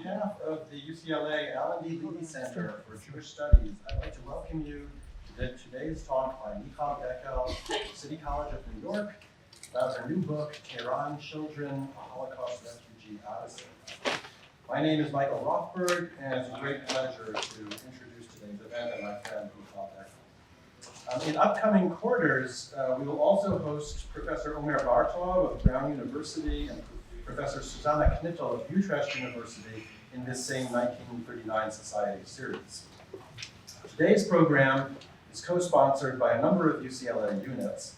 behalf of the UCLA L&D Levy Center for Jewish Studies, I'd like to welcome you to today's talk by Mikhal Dekel, City College of New York, about her new book, Tehran Children, a Holocaust Refugee Odyssey. My name is Michael Rothberg, and it's a great pleasure to introduce today's event and my friend Mikhal Dekel. In upcoming quarters, we will also host Professor Omer Bartov of Brown University and Professor Susanna Knittel of Utrecht University in this same 1939 Society series. Today's program is co-sponsored by a number of UCLA units: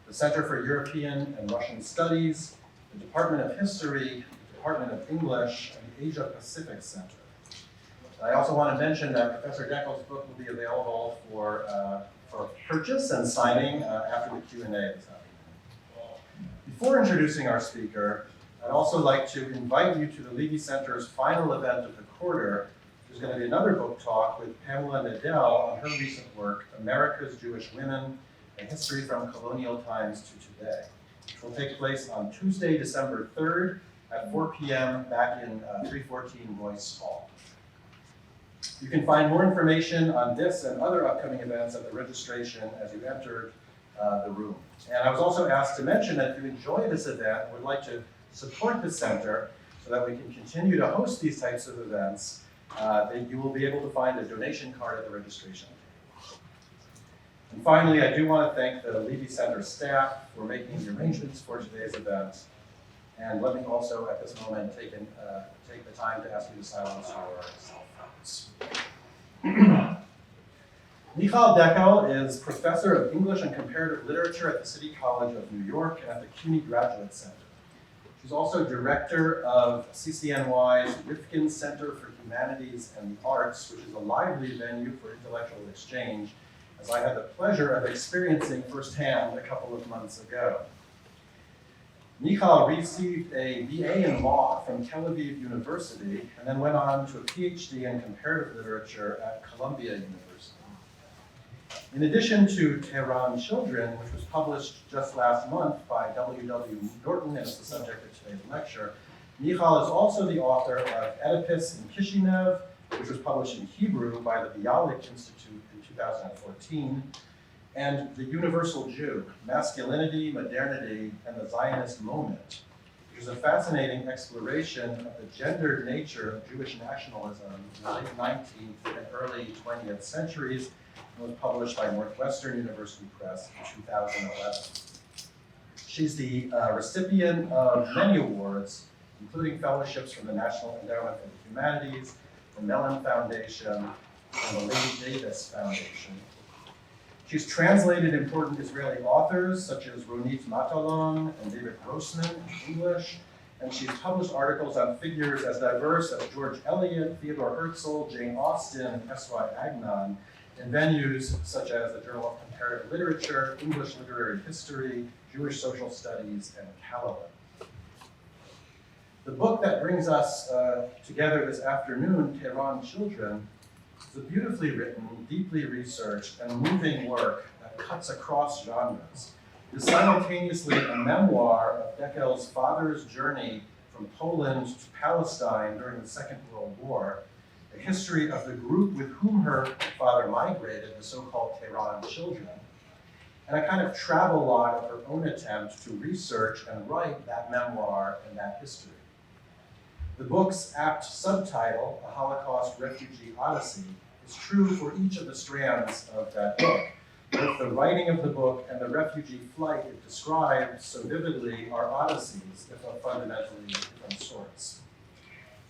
the Center for European and Russian Studies, the Department of History, the Department of English, and the Asia Pacific Center. I also want to mention that Professor Dekel's book will be available for purchase and signing after the Q&A this afternoon. Before introducing our speaker, I'd also like to invite you to the Levy Center's final event of the quarter. There's going to be another book talk with Pamela Nadell on her recent work, America's Jewish Women, A History from Colonial Times to Today, which will take place on Tuesday, December 3rd at 4 p.m. back in 314 Royce Hall. You can find more information on this and other upcoming events at the registration as you entered the room. And I was also asked to mention that if you enjoy this event and would like to support the center so that we can continue to host these types of events, then you will be able to find a donation card at the registration. And finally, I do want to thank the Levy Center staff for making the arrangements for today's event. And let me also, at this moment, take the time to ask you to silence your cell phones. Mikhal Dekel is Professor of English and Comparative Literature at the City College of New York and at the CUNY Graduate Center. She's also director of CCNY's Rifkind Center for Humanities and the Arts, which is a lively venue for intellectual exchange, as I had the pleasure of experiencing firsthand a couple of months ago. Mikhal received a BA in law from Tel Aviv University and then went on to a PhD in comparative literature at Columbia University. In addition to Tehran Children, which was published just last month by W.W. Norton and is the subject of today's lecture, Mikhal is also the author of Oedipus in Kishinev, which was published in Hebrew by the Bialik Institute in 2014, and The Universal Jew, Masculinity, Modernity, and the Zionist Moment, which is a fascinating exploration of the gendered nature of Jewish nationalism in the late 19th and early 20th centuries, and was published by Northwestern University Press in 2011. She's the recipient of many awards, including fellowships from the National Endowment for the Humanities, the Mellon Foundation, and the Lady Davis Foundation. She's translated important Israeli authors such as Ronit Matalon and David Grossman in English, and she's published articles on figures as diverse as George Eliot, Theodore Herzl, Jane Austen, and Esra Agnon in venues such as the Journal of Comparative Literature, English Literary History, Jewish Social Studies, and Callaloo. The book that brings us together this afternoon, Tehran Children, is a beautifully written, deeply researched, and moving work that cuts across genres. It is simultaneously a memoir of Dekel's father's journey from Poland to Palestine during the Second World War, a history of the group with whom her father migrated, the so-called Tehran Children, and a kind of travelogue of her own attempt to research and write that memoir and that history. The book's apt subtitle, A Holocaust Refugee Odyssey, is true for each of the strands of that book. Both the writing of the book and the refugee flight it describes so vividly are odysseys, if of fundamentally different sorts.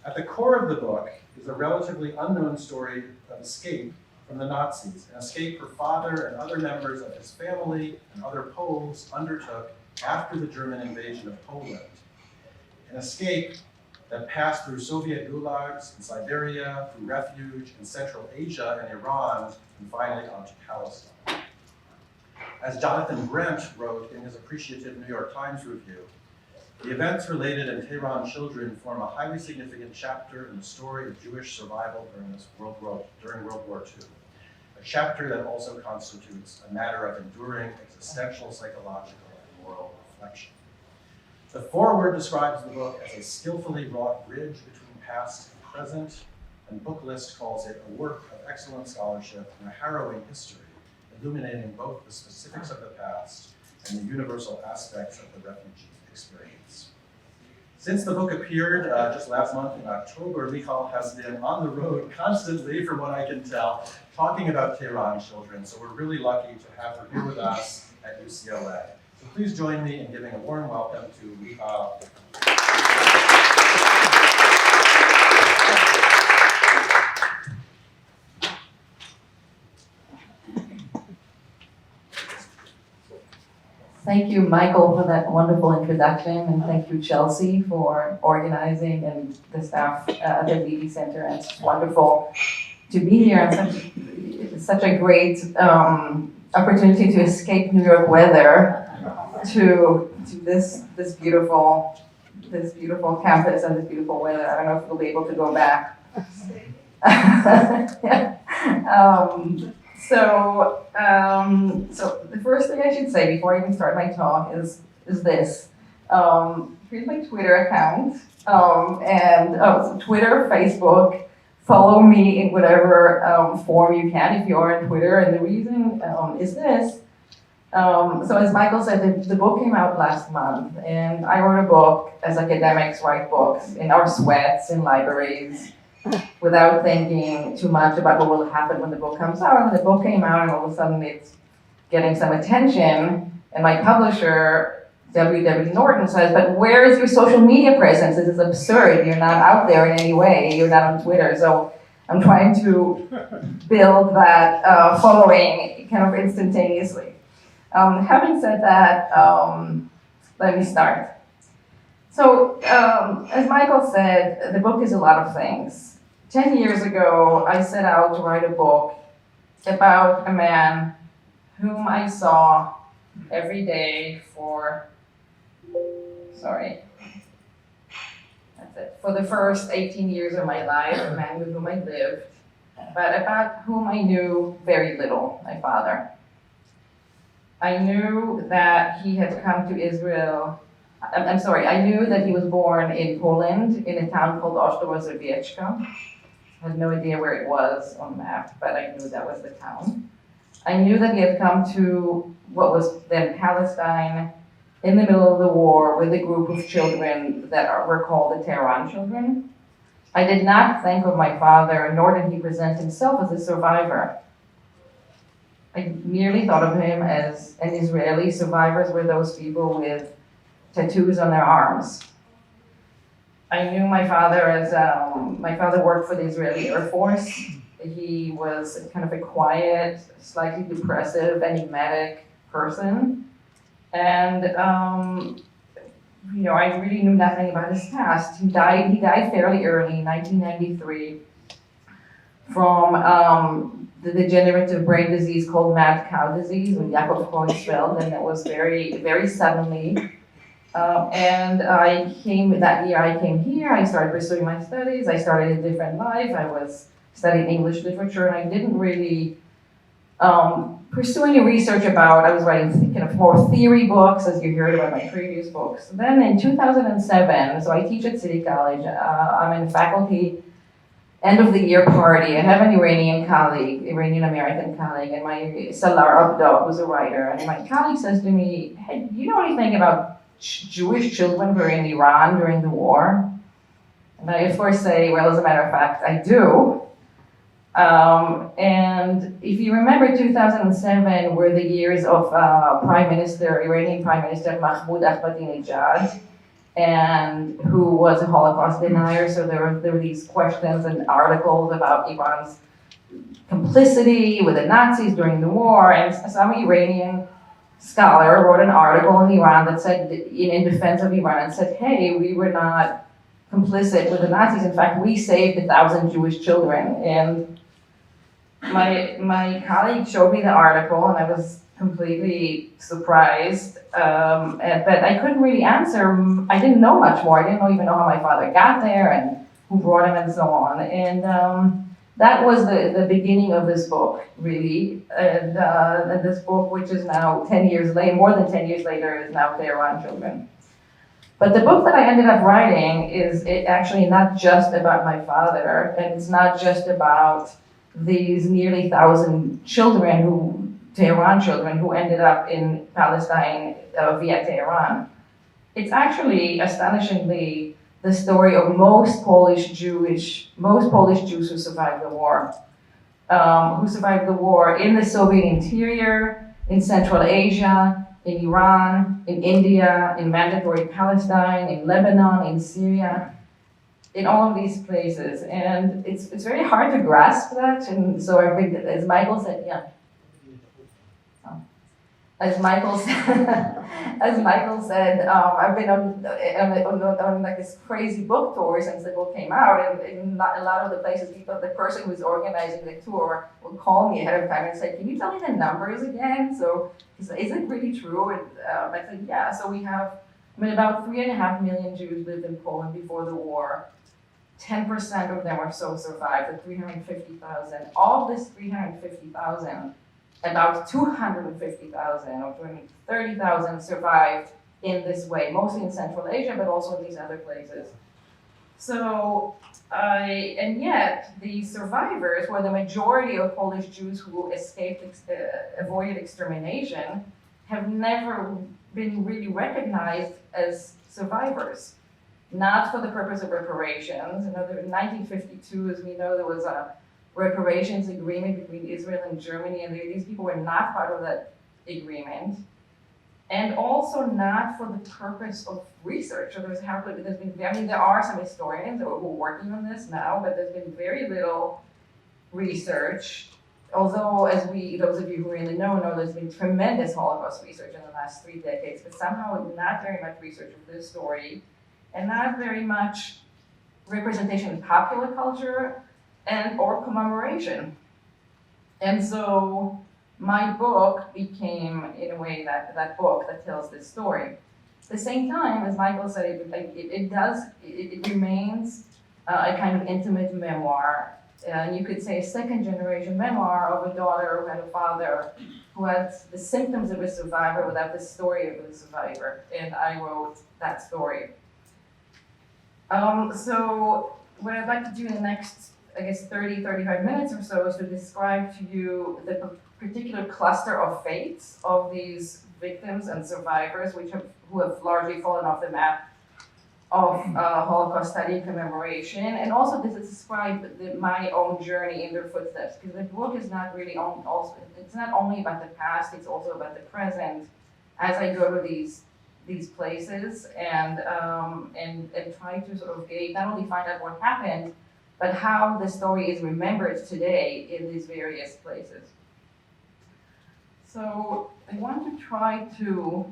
At the core of the book is a relatively unknown story of escape from the Nazis, an escape her father and other members of his family and other Poles undertook after the German invasion of Poland. An escape that passed through Soviet gulags in Siberia, through refuge in Central Asia and Iran, and finally onto Palestine. As Jonathan Brent wrote in his appreciative New York Times review, the events related in Tehran Children form a highly significant chapter in the story of Jewish survival during World War II, a chapter that also constitutes a matter of enduring existential, psychological, and moral reflection. The foreword describes the book as a skillfully wrought bridge between past and present, and Booklist calls it a work of excellent scholarship and a harrowing history, illuminating both the specifics of the past and the universal aspects of the refugee experience. Since the book appeared just last month in October, Mikhal has been on the road constantly, from what I can tell, talking about Tehran Children. So we're really lucky to have her here with us at UCLA. So please join me in giving a warm welcome to Mikhal. Thank you, Michael, for that wonderful introduction, and thank you, Chelsea, for organizing, and the staff at the Levy Center. It's wonderful to be here, and such a great opportunity to escape New York weather to this beautiful campus and this beautiful weather. I don't know if we'll be able to go back. So the first thing I should say before I even start my talk is this. Here's my Twitter account, Twitter, Facebook. Follow me in whatever form you can if you are on Twitter. And the reason is this. So as Michael said, the book came out last month, and I wrote a book as academics write books in our sweats in libraries, without thinking too much about what will happen when the book comes out. And the book came out, and all of a sudden it's getting some attention. And my publisher, Norton, says, "But where is your social media presence? This is absurd. You're not out there in any way. You're not on Twitter." So I'm trying to build that following kind of instantaneously. Having said that, let me start. So, as Michael said, the book is a lot of things. 10 years ago, I set out to write a book about a man whom I saw every day for the first 18 years of my life, a man with whom I lived, but about whom I knew very little, my father. I knew that he had come to Israel. I knew that he was born in Poland, in a town called Rifkind. I had no idea where it was on the map, but I knew that was the town. I knew that he had come to what was then Palestine in the middle of the war with a group of children that were called the Tehran Children. I did not think of my father, nor did he present himself as a survivor. I merely thought of him as an Israeli. Survivors were those people with tattoos on their arms. I knew my father as, my father worked for the Israeli Air Force. He was kind of a quiet, slightly depressive, enigmatic person. And, I really knew nothing about his past. He died fairly early, in 1993, from the degenerative brain disease called mad cow disease, with Jakob Creutzfeldt, and it was very, very suddenly. And that year I came here, I started pursuing my studies, I started a different life, I was studying English literature, and I didn't really pursue any research I was writing kind of more theory books, as you heard about my previous books. Then in 2007, so I teach at City College, I'm in faculty end of the year party. I have an Iranian American colleague, and my Salar Abdo, who's a writer, and my colleague says to me, "Hey, do you know anything about Jewish children who were in Iran during the war?" And I, of course, say, well, as a matter of fact, I do. And if you remember, 2007 were the years of Iranian Prime Minister Mahmoud Ahmadinejad, and who was a Holocaust denier. So there were these questions and articles about Iran's complicity with the Nazis during the war, and some Iranian scholar wrote an article in Iran that said, in defense of Iran, and said, "Hey, we were not complicit with the Nazis. In fact, we saved 1,000 Jewish children." And my colleague showed me the article, and I was completely surprised. But I couldn't really answer. I didn't know much more. I didn't even know how my father got there and who brought him and so on. And that was the beginning of this book, really. And this book, which is now 10 years later, more than 10 years later, is now Tehran Children. But the book that I ended up writing is actually not just about my father, and it's not just about these nearly 1,000 children Tehran children who ended up in Palestine via Tehran. It's actually, astonishingly, the story of most Polish Jews who survived the war. In the Soviet interior, in Central Asia, in Iran, in India, in mandatory Palestine, in Lebanon, in Syria, in all of these places. And it's very hard to grasp that. And so I've been, as Michael said, yeah. As Michael said, I've been on like this crazy book tour since the book came out, and in a lot of the places, the person who's organizing the tour would call me ahead of time and say, "Can you tell me the numbers again?" So, is it really true? And I said, "Yeah." So we have, about 3.5 million Jews lived in Poland before the war. 10% of them or so survived. The 350,000. Of this 350,000. About 250,000 or 230,000 survived in this way, mostly in Central Asia, but also in these other places. So, and yet the survivors were the majority of Polish Jews who avoided extermination, have never been really recognized as survivors. Not for the purpose of reparations. In 1952, as we know, there was a reparations agreement between Israel and Germany, and these people were not part of that agreement, and also not for the purpose of research. So there are some historians who are working on this now, but there's been very little research. Although, those of you who really know, there's been tremendous Holocaust research in the last 3 decades, but somehow not very much research of this story, and not very much representation in popular culture or commemoration. And so my book became, in a way, that book that tells this story. At the same time, as Michael said, it remains a kind of intimate memoir. You could say a second-generation memoir of a daughter who had a father who had the symptoms of a survivor without the story of a survivor. And I wrote that story. So what I'd like to do in the next 35 minutes or so is to describe to you the particular cluster of fates of these victims and survivors who have largely fallen off the map of Holocaust study and commemoration, and also to describe my own journey in their footsteps, because the book is not really it's not only about the past, it's also about the present as I go to these places and try to sort of not only find out what happened, but how the story is remembered today in these various places. So I want to try to,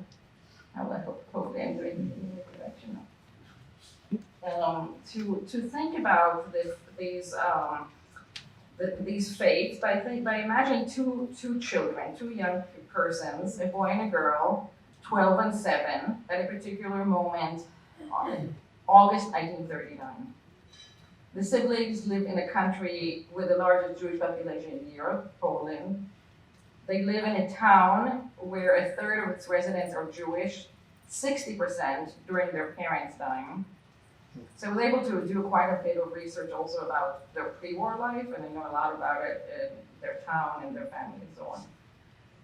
hopefully I'm doing it in the direction, to think about these fates by imagining two children, two young persons, a boy and a girl, 12 and 7, at a particular moment on August 1939. The siblings live in a country with the largest Jewish population in Europe, Poland. They live in a town where a third of its residents are Jewish, 60% during their parents' time. So I was able to do quite a bit of research also about their pre-war life, and I know a lot about it in their town and their family and so on.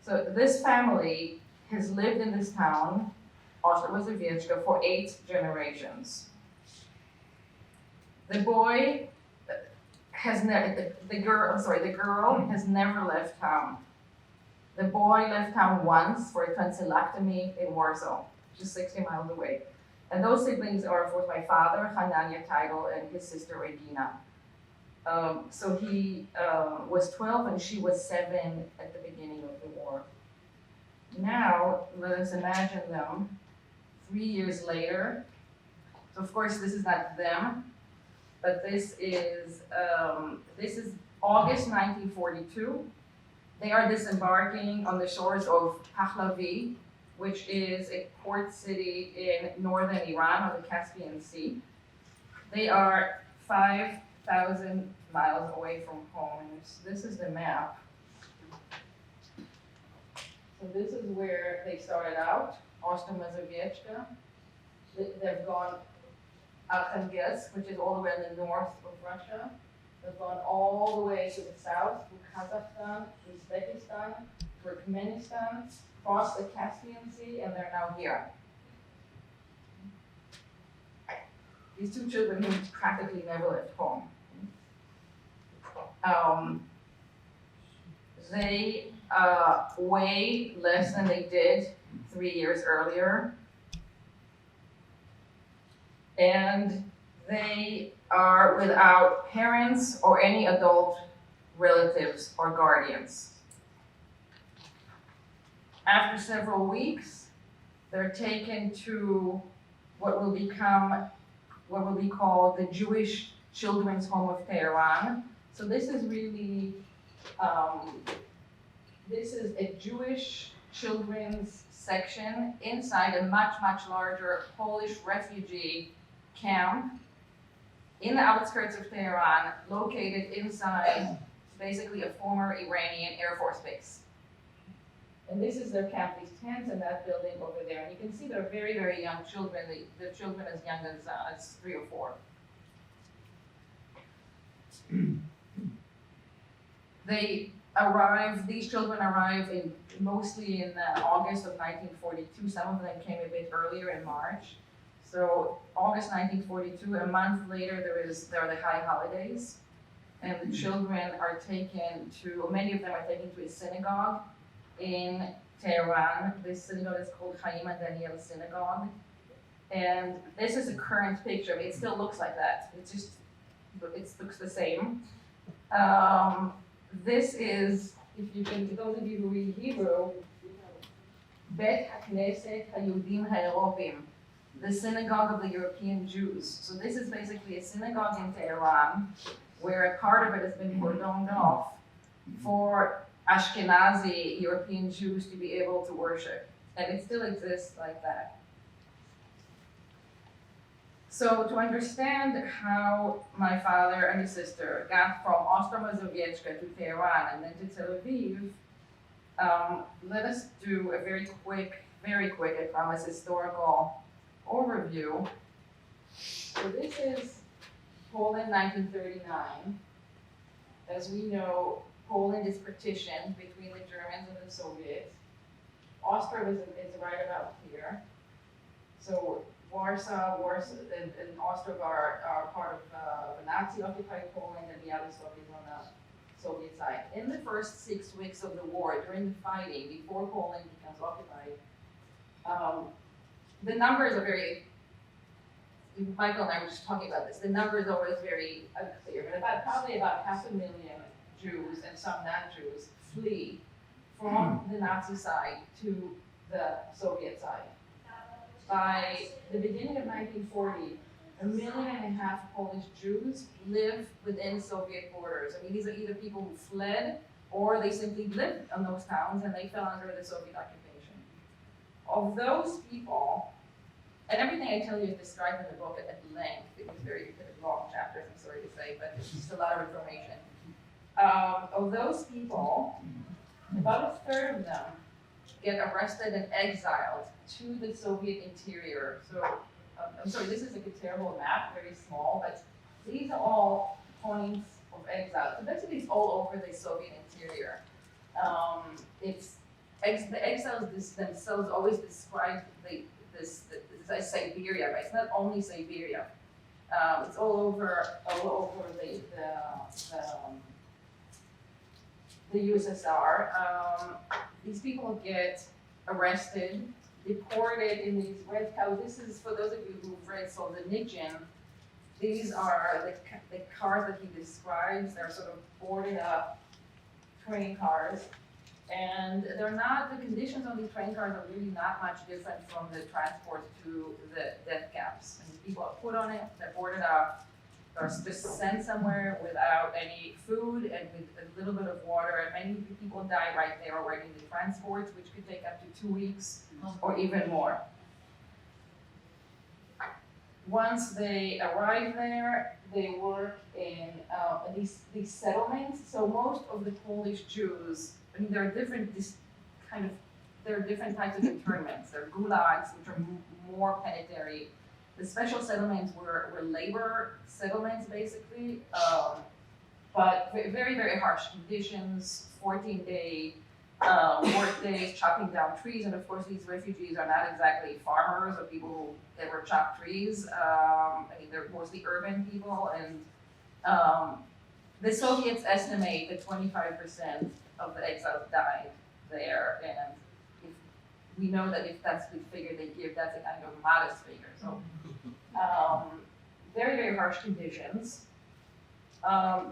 So this family has lived in this town, Oedipus, for 8 generations. The girl has never left town. The boy left town once for a tonsillectomy in Warsaw, just 60 miles away. And those siblings are, of course, my father, Hanania Teigel, and his sister, Regina. So he was 12 and she was 7 at the beginning of the war. Now, let us imagine them 3 years later. So, of course, this is not them, but this is August 1942. They are disembarking on the shores of Pahlavi, which is a port city in northern Iran on the Caspian Sea. They are 5,000 miles away from home. And this is the map. So this is where they started out, Ostomazowiecka. They've gone Arkhangelsk, which is all the way in the north of Russia. They've gone all the way to the south, through Kazakhstan, Uzbekistan, Turkmenistan, crossed the Caspian Sea, and they're now here. These two children who practically never left home. They weigh less than they did 3 years earlier. And they are without parents or any adult relatives or guardians. After several weeks, they're taken to what will be called the Jewish Children's Home of Tehran. So this is really, this is a Jewish children's section inside a much, much larger Polish refugee camp in the outskirts of Tehran, located inside basically a former Iranian Air Force base. And this is their camp, these tents in that building over there. And you can see they're very, very young children, the children as young as 3 or 4. These children arrived mostly in August of 1942. Some of them came a bit earlier in March. So August 1942, a month later, there are the high holidays. And the children are taken to, many of them are taken to a synagogue in Tehran. This synagogue is called Chaim and Daniel Synagogue. And this is a current picture. I mean, it still looks like that. It looks the same. This is, if you can, those of you who read Hebrew, Bet HaKnesset HaYudim HaEropim, the synagogue of the European Jews. So this is basically a synagogue in Tehran where a part of it has been cordoned off for Ashkenazi European Jews to be able to worship. And it still exists like that. So to understand how my father and his sister got from Ostromazoviechka to Tehran and then to Tel Aviv, let us do a very quick, I promise, historical overview. So this is Poland 1939. As we know, Poland is partitioned between the Germans and the Soviets. Austria is right about here. So Warsaw and Austria are part of the Nazi-occupied Poland, and the other Soviet on the Soviet side. In the first 6 weeks of the war, during the fighting, before Poland becomes occupied, the numbers are very, Michael and I were just talking about this, the numbers are always very unclear, but probably about 500,000 Jews and some non-Jews flee from the Nazi side to the Soviet side. By the beginning of 1940, 1.5 million Polish Jews live within Soviet borders. I mean, these are either people who fled or they simply lived in those towns and they fell under the Soviet occupation. Of those people, and everything I tell you is described in the book at length. It was very long chapters, I'm sorry to say, but it's just a lot of information. Of those people, about 1/3 of them get arrested and exiled to the Soviet interior. So, I'm sorry, this is like a terrible map, very small, but these are all points of exile. So basically it's all over the Soviet interior. The exiles themselves always describe this as Siberia, but it's not only Siberia. It's all over the USSR. These people get arrested, deported in these red cows. This is, for those of you who've read Solzhenitsyn, these are the cars that he describes. They're sort of boarded up train cars. And the conditions on these train cars are really not much different from the transport to the death camps. And people are put on it, they're boarded up, they're just sent somewhere without any food and with a little bit of water. And many people die right there already in the transports, which could take up to 2 weeks or even more. Once they arrive there, they work in these settlements. So most of the Polish Jews, I mean, there are different types of internments. There are gulags, which are more predatory The special settlements were labor settlements, basically, but very, very harsh conditions, 14-day work days, chopping down trees, and of course these refugees are not exactly farmers or people who ever chop trees. I mean, they're mostly urban people, and the Soviets estimate that 25% of the exiles died there, and if we know that if that's the figure they give, that's a kind of modest figure. So very, very harsh conditions, and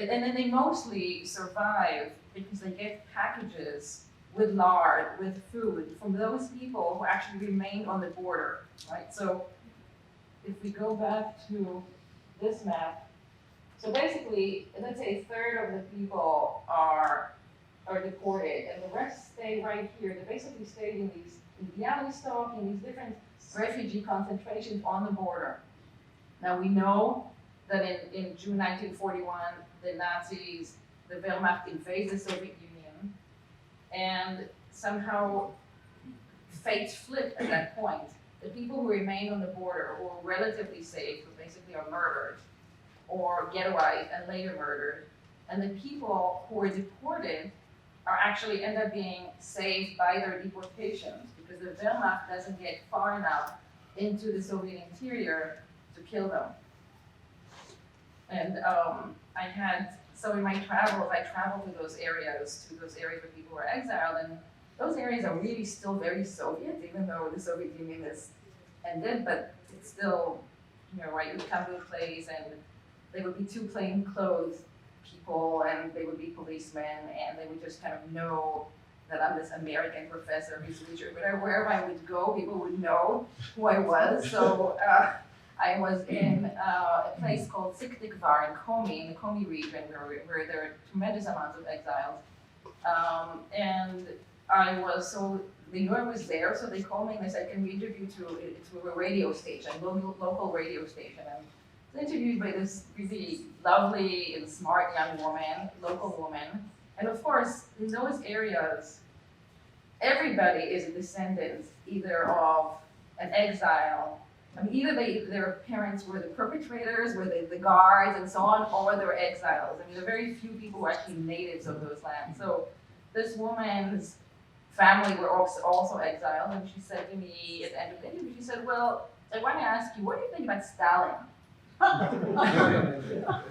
then they mostly survive because they get packages with lard, with food from those people who actually remained on the border, right? So if we go back to this map, so basically, let's say a third of the people are deported, and the rest stay right here. They basically stayed in Białystok, in these different refugee concentrations on the border. Now we know that in June 1941, the Nazis, the Wehrmacht invaded the Soviet Union, and somehow fate flipped at that point. The people who remained on the border were relatively safe, who basically are murdered, or ghettoized and later murdered, and the people who were deported are actually end up being saved by their deportations because the Wehrmacht doesn't get far enough into the Soviet interior to kill them. And so in my travels, I traveled to those areas where people were exiled, and those areas are really still very Soviet, even though the Soviet Union is ended, but it's still, right, you would come to a place and they would be two plainclothes people, and they would be policemen, and they would just kind of know that I'm this American professor who's teacher. But wherever I would go, people would know who I was. So I was in a place called Syktyvkar in Komi, in the Komi region, where there are tremendous amounts of exiles. And the UN was there, so they called me and they said, can we interview to a radio station, local radio station. And I was interviewed by this really lovely and smart young woman, local woman. And of course, in those areas, everybody is a descendant either of an exile, I mean, either their parents were the perpetrators, were the guards and so on, or they were exiles. I mean, there are very few people who are actually natives of those lands. So this woman's family were also exiled, and she said to me at the end of the interview, she said, well, I want to ask you, what do you think about Stalin?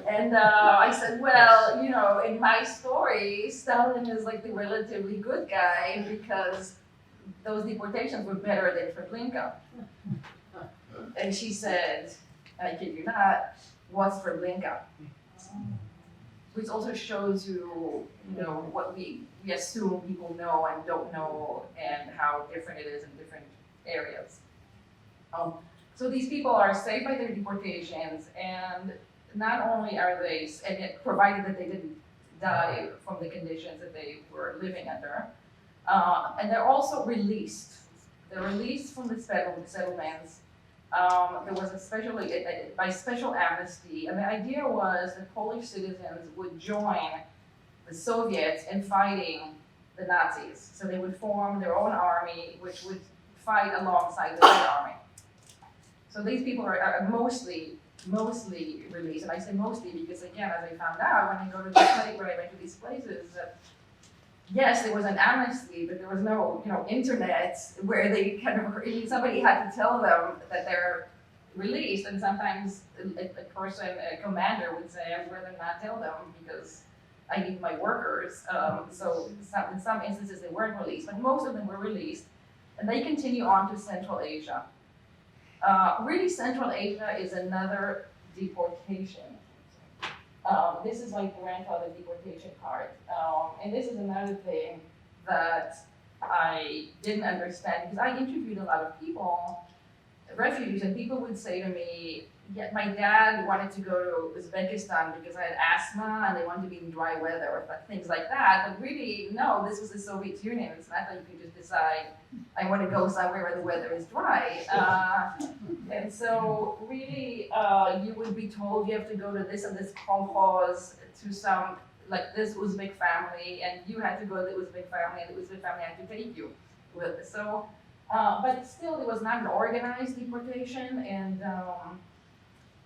And I said, well, in my story, Stalin is like the relatively good guy because those deportations were better than Treblinka. And she said, and I kid you not, what's Treblinka? Which also shows you, what we assume people know and don't know, and how different it is in different areas. So these people are saved by their deportations, and not only are they, and yet provided that they didn't die from the conditions that they were living under, and they're also released. They're released from the settlements. There was by special amnesty, and the idea was that Polish citizens would join the Soviets in fighting the Nazis. So they would form their own army, which would fight alongside the Red Army. So these people are mostly released, and I say mostly because, again, as I found out when I go to the place where I went to these places, yes, there was an amnesty, but there was no, internet where they somebody had to tell them that they're released, and sometimes a commander would say, I'd rather not tell them because I need my workers. So in some instances they weren't released, but most of them were released, and they continue on to Central Asia. Really, Central Asia is another deportation. This is my grandfather's deportation card. And this is another thing that I didn't understand, because I interviewed a lot of people, refugees, and people would say to me, yeah, my dad wanted to go to Uzbekistan because I had asthma and they wanted to be in dry weather or things like that. But really, no, this was the Soviet Union. It's not that you could just decide, I want to go somewhere where the weather is dry. And so really, you would be told you have to go to this and this kolkhoz, to some, like this Uzbek family, and you had to go to the Uzbek family, and the Uzbek family had to take you with. So But still, it was not an organized deportation,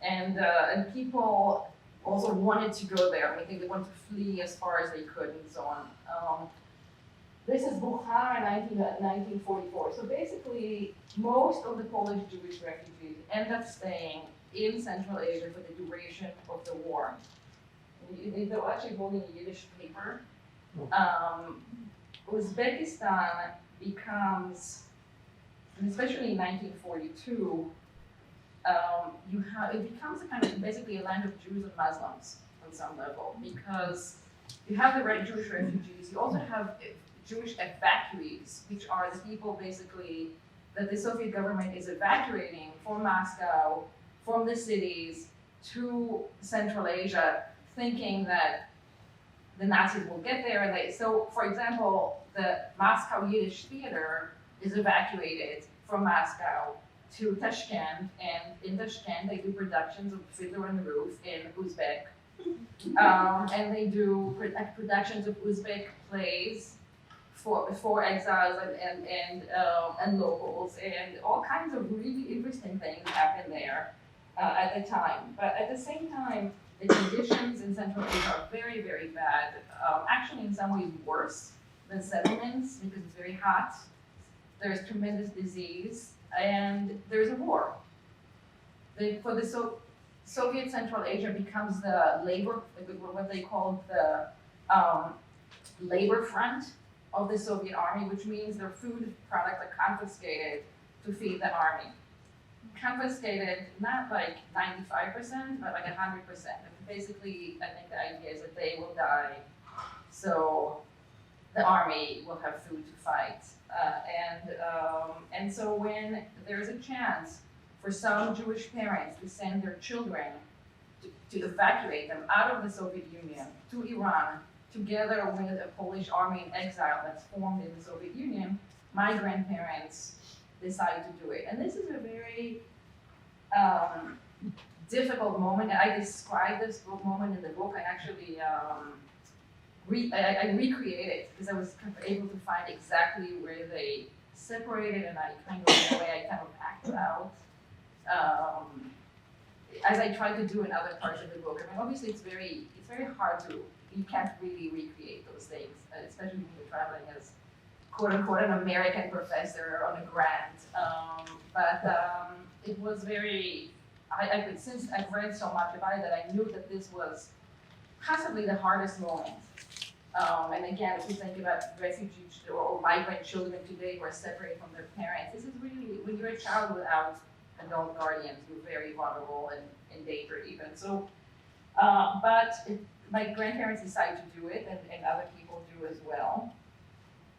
and people also wanted to go there. I think they wanted to flee as far as they could and so on. This is Bukhara in 1944. So basically, most of the Polish Jewish refugees end up staying in Central Asia for the duration of the war. They're actually holding a Yiddish paper. Uzbekistan becomes, and especially in 1942, it becomes a kind of basically a land of Jews and Muslims on some level, because you have the Jewish refugees, you also have Jewish evacuees, which are the people basically that the Soviet government is evacuating from Moscow, from the cities to Central Asia, thinking that the Nazis will get there. And so, for example, the Moscow Yiddish theater is evacuated from Moscow to Tashkent, and in Tashkent they do productions of Fiddler on the Roof in Uzbek, and they do productions of Uzbek plays for exiles and locals, and all kinds of really interesting things happen there at the time. But at the same time, the conditions in Central Asia are very, very bad. Actually, in some ways worse than settlements, because it's very hot. There's tremendous disease, and there's a war. Soviet Central Asia becomes the labor, what they called the labor front of the Soviet army, which means their food products are confiscated to feed the army. Confiscated, not like 95%, but like 100%. Basically, I think the idea is that they will die, so the army will have food to fight. And so when there's a chance for some Jewish parents to send their children to evacuate them out of the Soviet Union to Iran, together with a Polish army in exile that's formed in the Soviet Union, my grandparents decided to do it. And this is a very difficult moment, and I describe this moment in the book. I actually I recreated it because I was kind of able to find exactly where they separated, and I kind of, in a way, I kind of acted out as I tried to do in other parts of the book. I mean, obviously, it's very hard to, you can't really recreate those things, especially when you're traveling as quote unquote an American professor on a grant. But it was very, since I've read so much about it, that I knew that this was possibly the hardest moment. And again, if you think about refugees or migrant children today who are separated from their parents, this is really, when you're a child without adult guardians, you're very vulnerable and in danger even. So, my grandparents decided to do it, and other people do as well.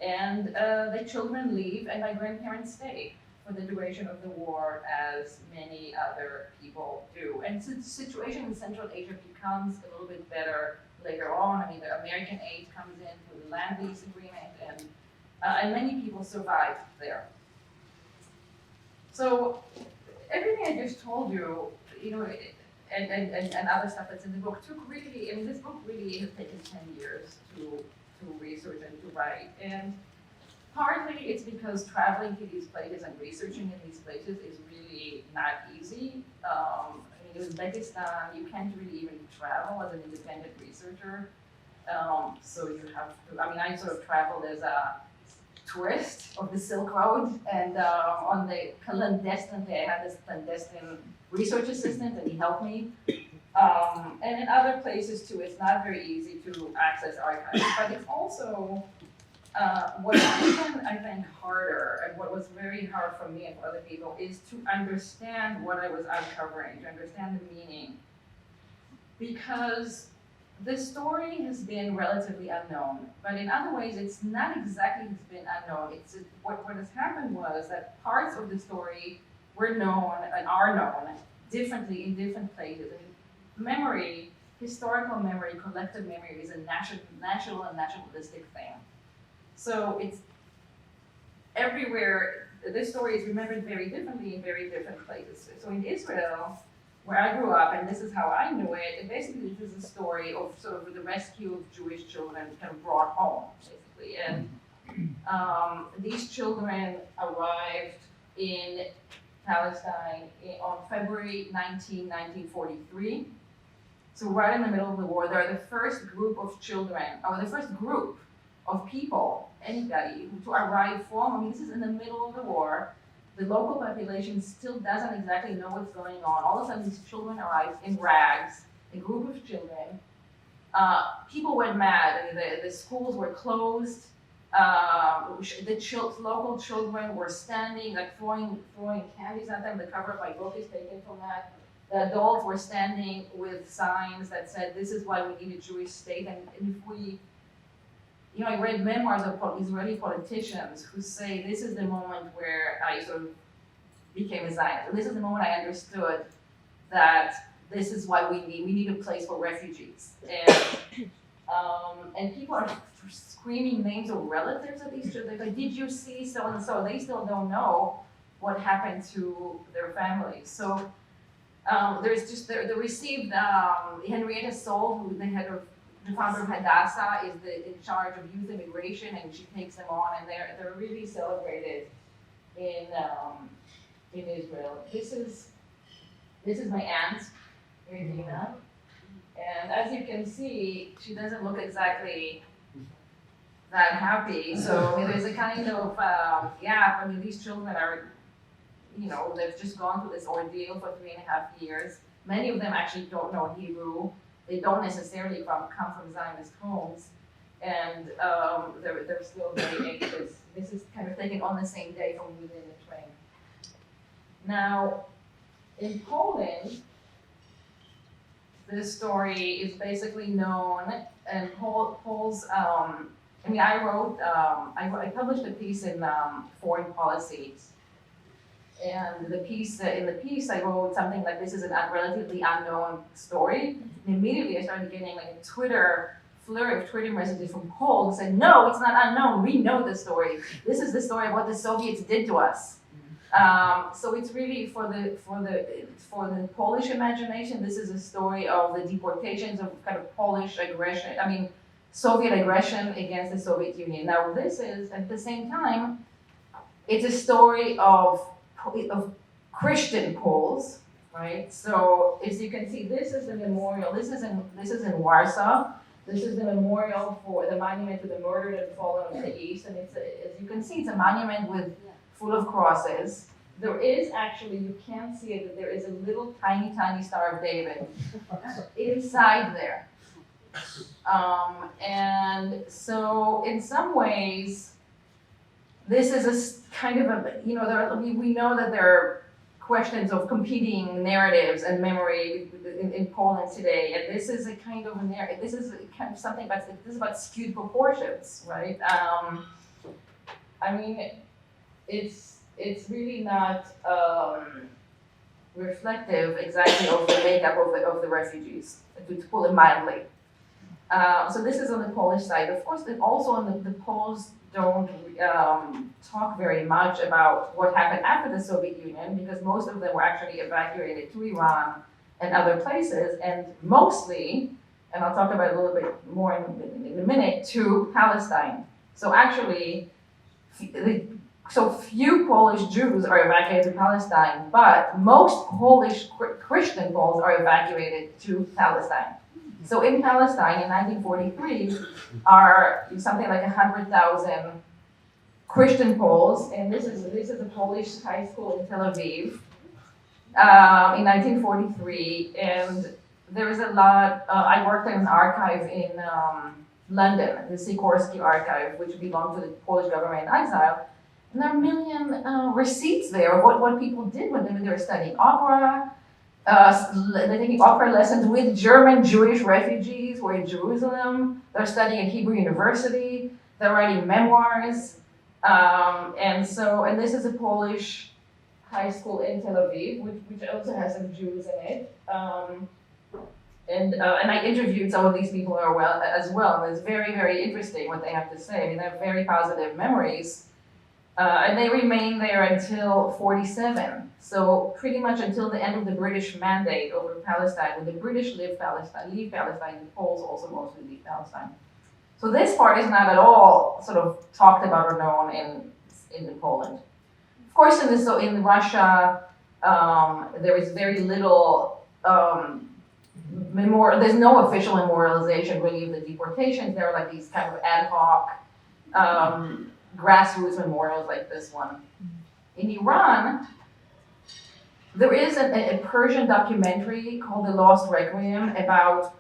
And the children leave, and my grandparents stay for the duration of the war, as many other people do. And so the situation in Central Asia becomes a little bit better later on. I mean, the American aid comes in through the land lease agreement, and many people survive there. So everything I just told you, and other stuff that's in the book took really, I mean, this book really has taken 10 years to research and to write. And partly it's because traveling to these places and researching in these places is really not easy. I mean, in Uzbekistan, you can't really even travel as an independent researcher. So you have to, I mean, I sort of traveled as a tourist of the Silk Road, and on the clandestine day, I had this clandestine research assistant, and he helped me. And in other places too, it's not very easy to access archives, but it's also what even I think harder, and what was very hard for me and for other people, is to understand what I was uncovering, to understand the meaning. Because the story has been relatively unknown, but in other ways it's not exactly has been unknown. What has happened was that parts of the story were known and are known differently in different places. And memory, historical memory, collective memory is a national and nationalistic thing. So it's everywhere, this story is remembered very differently in very different places. So in Israel, where I grew up, and this is how I knew it, basically this is a story of sort of the rescue of Jewish children kind of brought home, basically. And These children arrived in Palestine on February 19, 1943. So right in the middle of the war, they're the first group of children, or the first group of people, anybody, to arrive from, I mean, this is in the middle of the war. The local population still doesn't exactly know what's going on. All of a sudden, these children arrive in rags, a group of children. People went mad. I mean, the schools were closed. Local children were standing, like throwing candies at them. The cover of my book is taken from that. The adults were standing with signs that said, "This is why we need a Jewish state." And if we, I read memoirs of Israeli politicians who say, "This is the moment where I sort of became a Zionist. This is the moment I understood that this is why we need a place for refugees." And people are screaming names of relatives of these children. Like, "Did you see so and so?" They still don't know what happened to their families. So there's just they received Henrietta Soul, who the founder of Hadassah, is in charge of youth immigration, and she takes them on, and they're really celebrated in Israel. This is my aunt, Regina, and as you can see, she doesn't look exactly that happy. So there's a kind of gap. I mean, these children are, they've just gone through this ordeal for 3.5 years. Many of them actually don't know Hebrew. They don't necessarily come from Zionist homes, and they're still very anxious. This is kind of taken on the same day from within the train. Now, in Poland, this story is basically known, and Poles. I published a piece in Foreign Policy. And in the piece, I wrote something like, "This is a relatively unknown story." And immediately, I started getting like a flurry of Twitter messages from Poles that said, "No, it's not unknown. We know the story. This is the story of what the Soviets did to us." So it's really for the Polish imagination. This is a story of the deportations of kind of Polish aggression. I mean, Soviet aggression against the Soviet Union. Now, this is at the same time, it's a story of Christian Poles, right? So as you can see, this is the memorial. This is in Warsaw. This is the memorial for the monument to the murdered and fallen in the East, and as you can see, it's a monument full of crosses. There is actually, you can't see it, but there is a little tiny Star of David inside there. And so in some ways, this is a kind of we know that there are questions of competing narratives and memory in Poland today, and this is a kind of this is kind of something this is about skewed proportions, right? I mean, it's really not reflective exactly of the makeup of the refugees, to put it mildly. So this is on the Polish side. Of course, also on the Poles don't talk very much about what happened after the Soviet Union, because most of them were actually evacuated to Iran and other places, and mostly, and I'll talk about it a little bit more in a minute, to Palestine. So actually, so few Polish Jews are evacuated to Palestine, but most Polish Christian Poles are evacuated to Palestine. So in Palestine in 1943 are something like 100,000 Christian Poles, and this is a Polish high school in Tel Aviv in 1943, and there is a lot. I worked in an archive in London, the Sikorsky archive, which belonged to the Polish government in exile, and there are a million receipts there of what people did when they were studying opera. They're taking opera lessons with German Jewish refugees who are in Jerusalem. They're studying at Hebrew University. They're writing memoirs. And this is a Polish high school in Tel Aviv, which also has some Jews in it. And I interviewed some of these people as well. And it's very, very interesting what they have to say. I mean, they have very positive memories. And they remain there until 1947. So pretty much until the end of the British mandate over Palestine. When the British leave Palestine, the Poles also mostly leave Palestine. So this part is not at all sort of talked about or known in Poland. Of course, in Russia, there is very little there's no official memorialization really of the deportations. There are like these kind of ad hoc grassroots memorials like this one. In Iran, there is a Persian documentary called The Lost Requiem about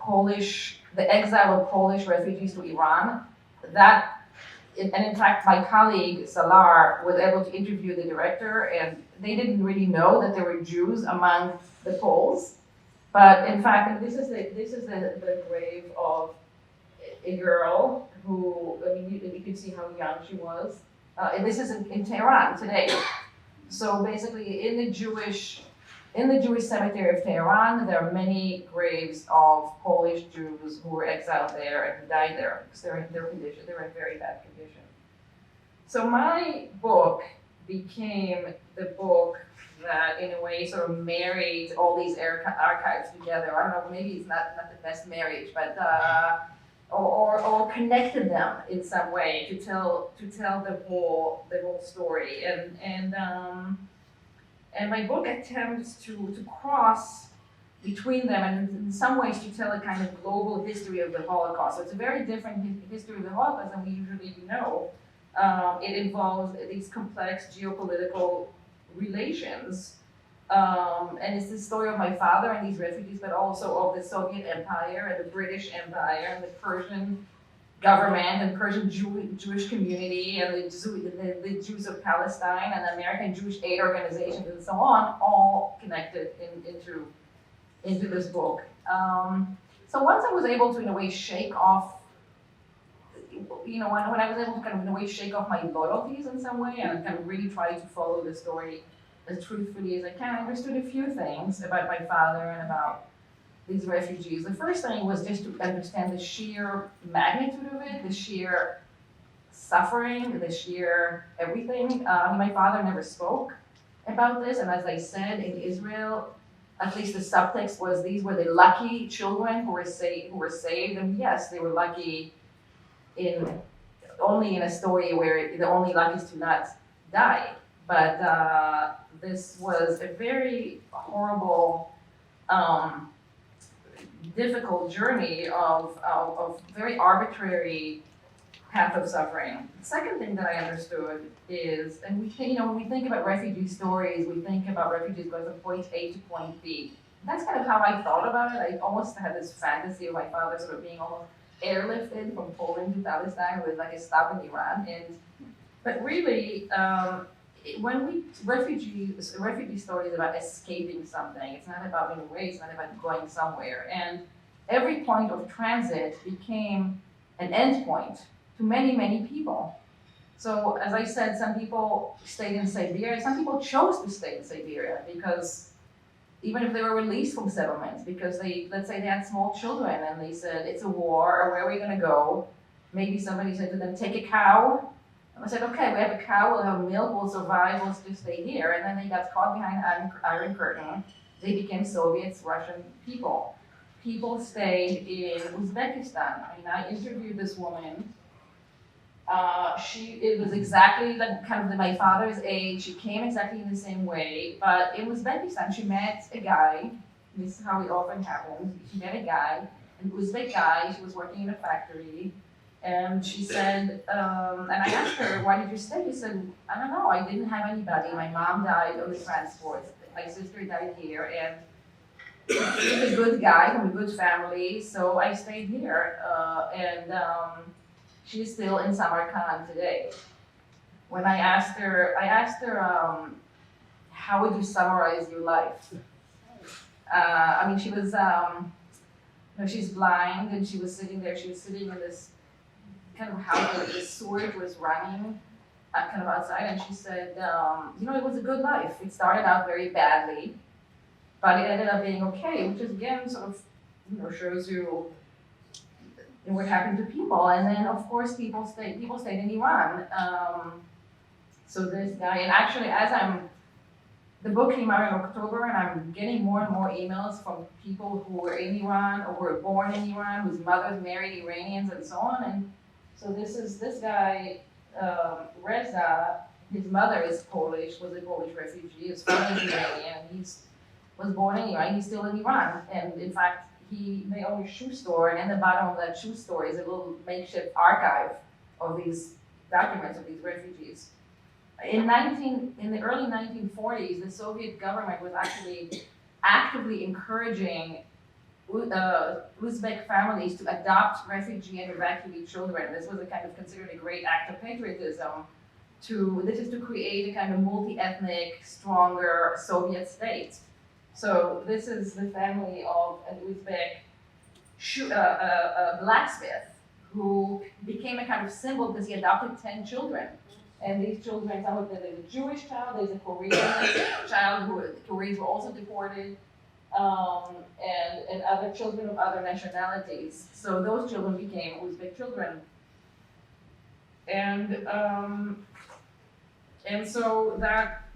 the exile of Polish refugees to Iran. And in fact, my colleague Salar was able to interview the director, and they didn't really know that there were Jews among the Poles. But in fact, this is the grave of a girl who, I mean, you can see how young she was. And this is in Tehran today. So basically, in the Jewish cemetery of Tehran, there are many graves of Polish Jews who were exiled there and who died there because they're in very bad condition. So my book became the book that, in a way, sort of married all these archives together. I don't know, maybe it's not the best marriage, but or connected them in some way to tell the whole story. And my book attempts to cross between them and in some ways to tell a kind of global history of the Holocaust. So it's a very different history of the Holocaust than we usually know. It involves these complex geopolitical relations. And it's the story of my father and these refugees, but also of the Soviet Empire and the British Empire and the Persian government and Persian Jewish community and the Jews of Palestine and the American Jewish aid organizations and so on, all connected into this book. So once I was able to, in a way, shake off, when I was able to kind of, in a way, shake off my loyalties in some way and kind of really try to follow the story as truthfully as I can, I understood a few things about my father and about these refugees. The first thing was just to understand the sheer magnitude of it, the sheer suffering, the sheer everything. My father never spoke about this, and as I said, in Israel, at least the subtext was these were the lucky children who were saved, and yes, they were lucky only in a story where the only lucky is to not die. But this was a very horrible, difficult journey of very arbitrary path of suffering. The second thing that I understood is, and when we think about refugee stories, we think about refugees going from point A to point B. That's kind of how I thought about it. I almost had this fantasy of my father sort of being almost airlifted from Poland to Palestine with like a stop in Iran. But really, refugee story is about escaping something. It's not about being away, it's not about going somewhere. And every point of transit became an end point to many, many people. So as I said, some people stayed in Siberia, some people chose to stay in Siberia because even if they were released from settlements, because let's say they had small children and they said, it's a war, or where are we gonna go? Maybe somebody said to them, take a cow. And I said, okay, we have a cow, we'll have milk, we'll survive, we'll just stay here. And then they got caught behind an iron curtain. They became Soviets, Russian people. People stayed in Uzbekistan. I mean, I interviewed this woman. It was exactly like kind of my father's age. She came exactly in the same way. But in Uzbekistan, she met a guy. This is how it often happens. She met a guy, an Uzbek guy. She was working in a factory. And she said, and I asked her, why did you stay? She said, I don't know, I didn't have anybody. My mom died on the transport. My sister died here, and he was a good guy from a good family, so I stayed here. And she's still in Samarkand today. When I asked her, how would you summarize your life? I mean, she was, she's blind, and she was sitting there. She was sitting in this kind of how the sword was running kind of outside, and she said, it was a good life. It started out very badly, but it ended up being okay, which is again sort of, shows you what happened to people. And then of course people stayed in Iran. So this guy, and actually the book came out in October, and I'm getting more and more emails from people who were in Iran or who were born in Iran, whose mothers married Iranians and so on. So this guy, Reza, his mother is Polish, was a Polish refugee, his father is Iranian, and was born in Iran, he's still in Iran. And in fact, they own a shoe store, and in the bottom of that shoe store is a little makeshift archive of these documents of these refugees. In the early 1940s, the Soviet government was actually actively encouraging Uzbek families to adopt refugee and evacuee children. This was considered a great act of patriotism. This is to create a kind of multi-ethnic, stronger Soviet state. So this is the family of an Uzbek blacksmith who became a kind of symbol because he adopted 10 children. And these children, some of them, there's a Jewish child, there's a Korean child the Koreans were also deported, and other children of other nationalities. So those children became Uzbek children. And so that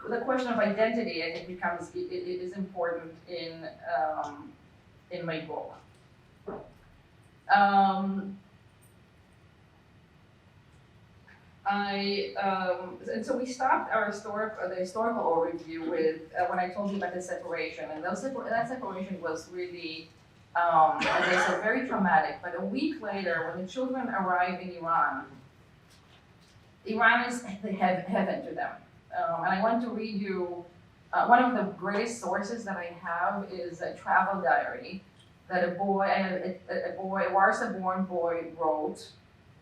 the question of identity, I think, is important in my book. And so we stopped the historical overview with when I told you about the separation, and that separation was really, as I said, very traumatic. But a week later, when the children arrived in Iran is heaven to them. And I want to read you, one of the greatest sources that I have is a travel diary that a Warsaw-born boy wrote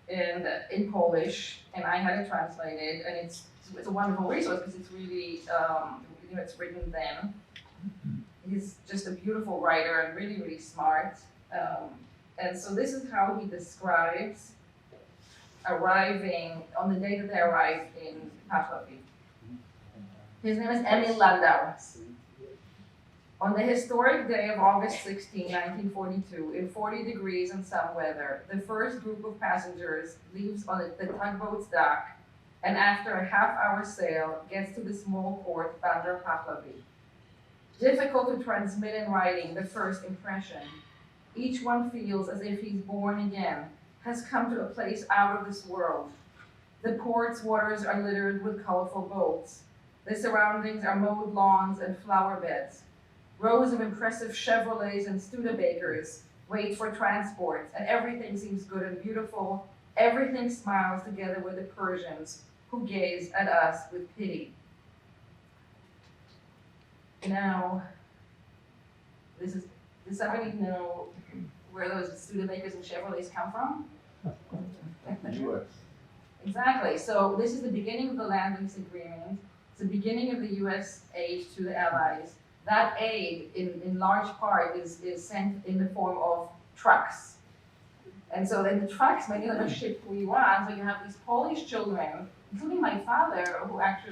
in Polish, and I had it translated, and it's a wonderful resource because it's really, it's written then. He's just a beautiful writer and really, really smart. And so this is how he describes arriving, on the day that they arrived in Pahlavi. His name is Emil Landau. On the historic day of August 16, 1942, in 40 degrees and some weather, the first group of passengers leaves on the tugboat's dock and after a half-hour sail gets to the small port Bandar Pahlavi. Difficult to transmit in writing the first impression. Each one feels as if he's born again, has come to a place out of this world. The port's waters are littered with colorful boats. The surroundings are mowed lawns and flower beds. Rows of impressive Chevrolets and Studebakers wait for transport, and everything seems good and beautiful. Everything smiles together with the Persians, who gaze at us with pity. Now, does somebody know where those Studebakers and Chevrolets come from? US. Exactly. So this is the beginning of the land lease agreement. It's the beginning of the U.S. aid to the Allies. That aid, in large part, is sent in the form of trucks. And so then the trucks, many of them are shipped to Iran. So you have these Polish children, including my father,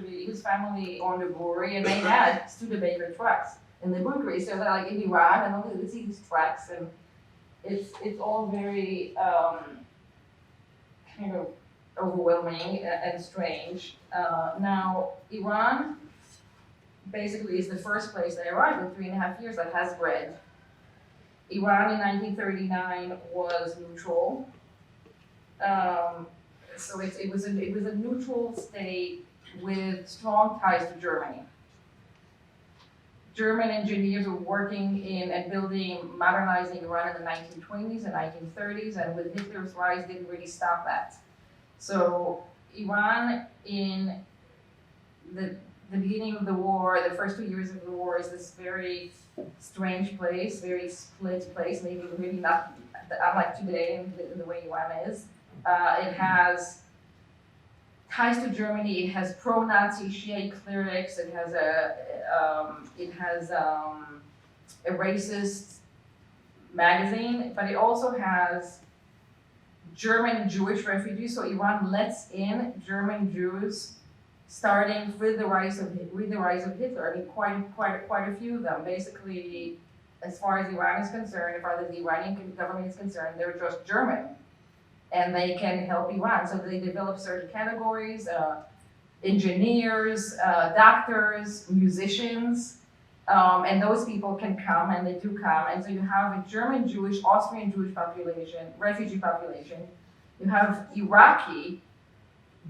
his family owned a brewery, and they had Studebaker trucks in the brewery. So they're like in Iran, and only they see these trucks, and it's all very kind of overwhelming and strange. Now, Iran basically is the first place they arrived in 3.5 years that has bread. Iran in 1939 was neutral. So it was a neutral state with strong ties to Germany. German engineers were working and modernizing Iran in the 1920s and 1930s, and with Hitler's rise didn't really stop that. So Iran in the beginning of the war, the first 2 years of the war, is this very strange place, very split place, maybe really not unlike today in the way Iran is. It has ties to Germany. It has pro-Nazi Shiite clerics. It has a racist magazine, but it also has German Jewish refugees. So Iran lets in German Jews, starting with the rise of Hitler. I mean, quite a few of them. Basically, as far as Iran is concerned, as far as the Iranian government is concerned, they're just German, and they can help Iran. So they develop certain categories: engineers, doctors, musicians, and those people can come, and they do come. And so you have a German Jewish, Austrian Jewish population, refugee population. You have Iraqi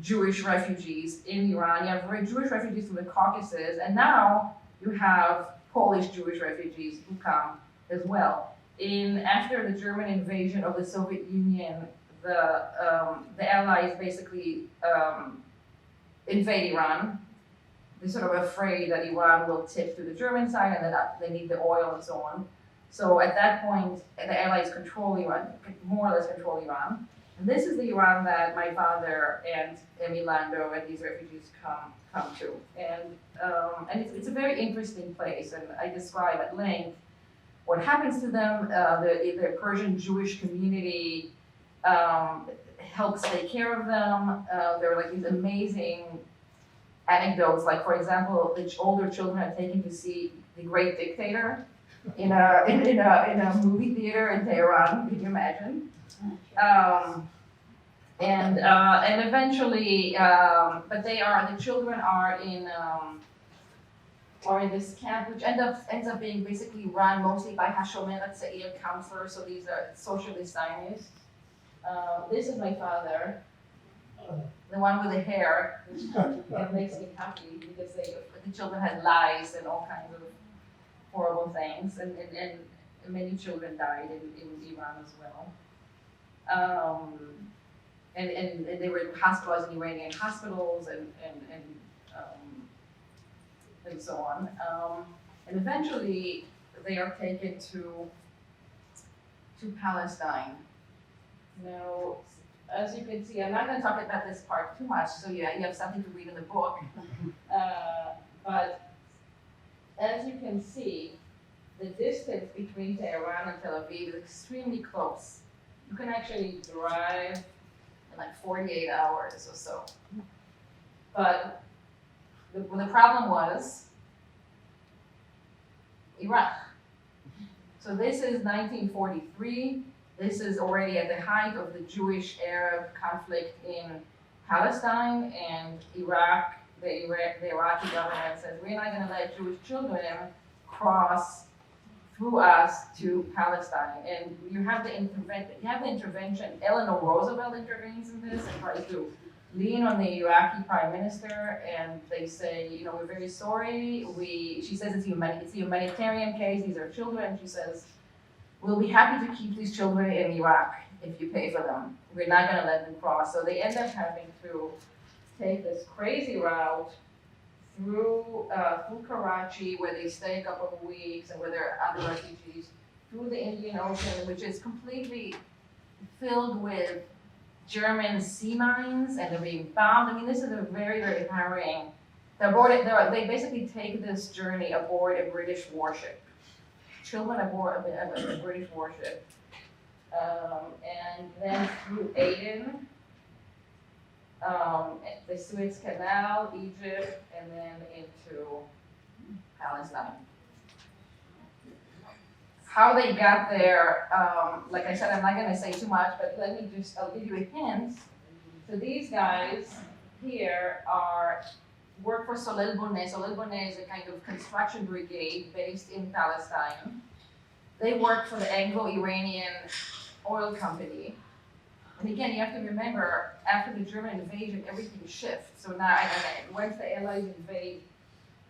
Jewish refugees in Iran, you have Jewish refugees from the Caucasus, and now you have Polish Jewish refugees who come as well. After the German invasion of the Soviet Union, the Allies basically invade Iran. They're sort of afraid that Iran will tip to the German side and that they need the oil and so on. So at that point, the Allies control Iran, more or less control Iran. And this is the Iran that my father and Milando and these refugees come to. And it's a very interesting place, and I describe at length what happens to them. The Persian Jewish community helps take care of them. There are like these amazing anecdotes, like for example, the older children are taken to see The Great Dictator in a movie theater in Tehran. Can you imagine? And eventually, but the children are in this camp, which ends up being basically run mostly by Hashomer Tzair counselors. So these are socialist Zionists. This is my father, the one with the hair, which makes me happy because the children had lice and all kinds of horrible things, and many children died in Iran as well. And they were hospitalized in Iranian hospitals and so on. And eventually they are taken to Palestine. Now, as you can see, I'm not going to talk about this part too much, so you have something to read in the book. But as you can see, the distance between Tehran and Tel Aviv is extremely close. You can actually drive in like 48 hours or so. But the problem was Iraq. So this is 1943. This is already at the height of the Jewish-Arab conflict in Palestine, and Iraq, the Iraqi government says, we're not going to let Jewish children cross through us to Palestine. And you have the intervention. Eleanor Roosevelt intervenes in this and tries to lean on the Iraqi prime minister, and they say, we're very sorry. She says it's a humanitarian case. These are children. She says, we'll be happy to keep these children in Iraq if you pay for them. We're not going to let them cross. So they end up having to take this crazy route through Karachi, where they stay a couple of weeks, and where there are other refugees, through the Indian Ocean, which is completely filled with German sea mines, and they're being bombed. I mean, this is a very, very harrowing. They basically take this journey aboard a British warship. Children aboard a British warship, and then through Aden, the Suez Canal, Egypt, and then into Palestine. How they got there, like I said, I'm not going to say too much, but I'll give you a hint. So these guys here work for Solel Boneh. Solel Boneh is a kind of construction brigade based in Palestine. They work for the Anglo-Iranian oil company. And again, you have to remember, after the German invasion, everything shifts. So now, once the Allies invade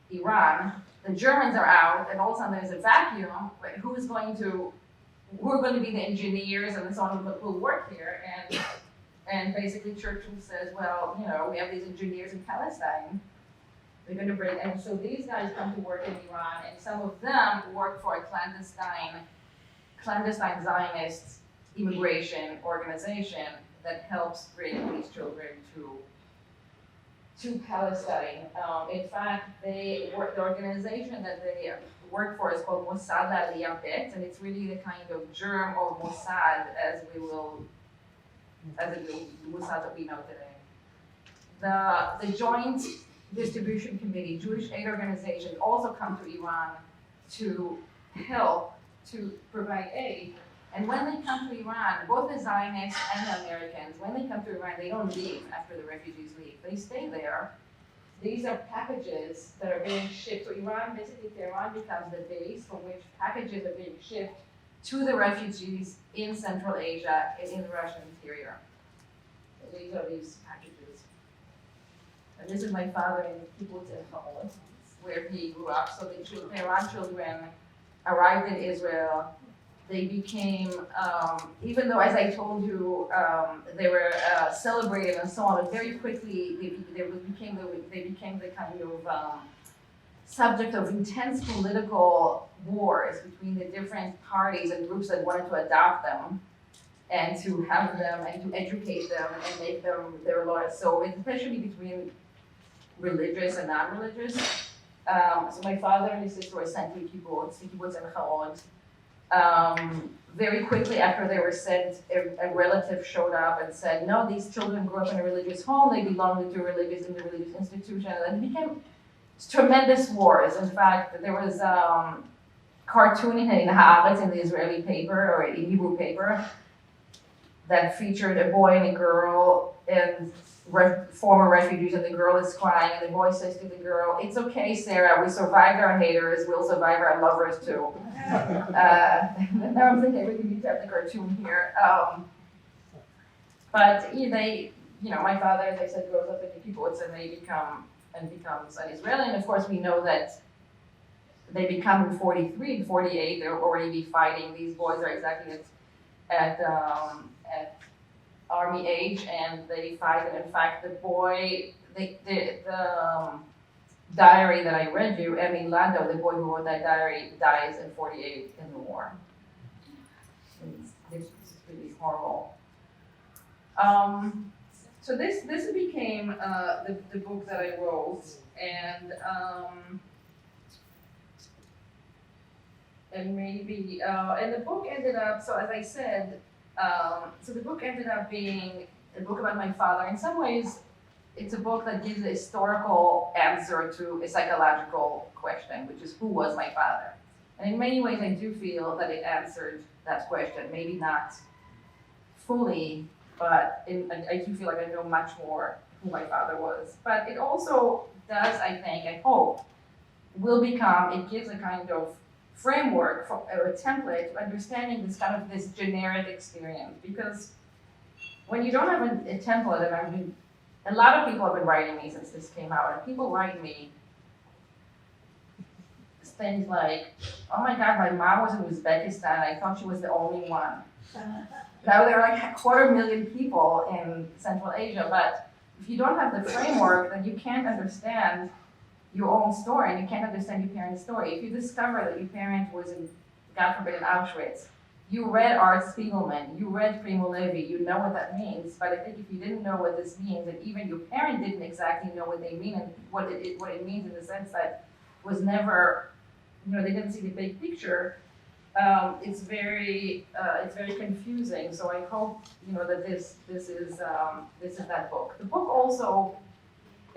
Iran, the Germans are out, and all of a sudden there's a vacuum. Who are going to be the engineers and so on who will work here? And basically Churchill says, well, we have these engineers in Palestine. They're going to bring, and so these guys come to work in Iran, and some of them work for a clandestine Zionist immigration organization that helps bring these children to Palestine. In fact, the organization that they work for is called Mossad Aliyah Bet, and it's really the kind of germ of Mossad as the Mossad that we know today. The Joint Distribution Committee, Jewish aid organizations, also come to Iran to help to provide aid. And when they come to Iran, both the Zionists and the Americans, when they come to Iran, they don't leave after the refugees leave. They stay there. These are packages that are being shipped. So Iran, basically Tehran becomes the base from which packages are being shipped to the refugees in Central Asia and in the Russian interior. these are these packages. And this is my father in kibbutz and Hamot, where he grew up. So the Tehran children arrived in Israel. They became, even though, as I told you, they were celebrated and so on, but very quickly they became the kind of subject of intense political wars between the different parties and groups that wanted to adopt them and to have them and to educate them and make them their lawyers. So especially between religious and non-religious. So my father and his sister were sent to kibbutz and Hamot. Very quickly after they were sent, a relative showed up and said, no, these children grew up in a religious home, they belong to a religious institution, and it became tremendous wars. In fact, there was cartooning in Haaretz, in the Israeli paper, or a Hebrew paper, that featured a boy and a girl and former refugees, and the girl is crying, and the boy says to the girl, it's okay, Sarah, we survived our haters, we'll survive our lovers too. Now I'm thinking we need to have the cartoon here. But my father, as I said, grows up in the kibbutz and becomes an Israeli. And of course, we know that they become in 43, 48, they'll already be fighting. These boys are exactly at army age, and they fight. And in fact, the boy, the diary that I read you, Emil Lando, the boy who wrote that diary, dies in 48 in the war. This is really horrible. So this became the book that I wrote, and maybe and the book ended up. So as I said, so the book ended up being a book about my father. In some ways, it's a book that gives a historical answer to a psychological question, which is who was my father? And in many ways, I do feel that it answered that question. Maybe not fully, but I do feel like I know much more who my father was. But it also does, I think, I hope, it gives a kind of framework, a template to understanding this generic experience. Because when you don't have a template, and a lot of people have been writing me since this came out, and people write me things like, oh my God, my mom was in Uzbekistan, I thought she was the only one. Now there are like 250,000 people in Central Asia, but if you don't have the framework, then you can't understand your own story, and you can't understand your parents' story. If you discover that your parent was in, God forbid, in Auschwitz, you read Art Spiegelman, you read Primo Levi, you know what that means, but I think if you didn't know what this means, and even your parent didn't exactly know what they mean, and what it means in the sense that was never, they didn't see the big picture, it's very confusing. So I hope, that this is that book. The book also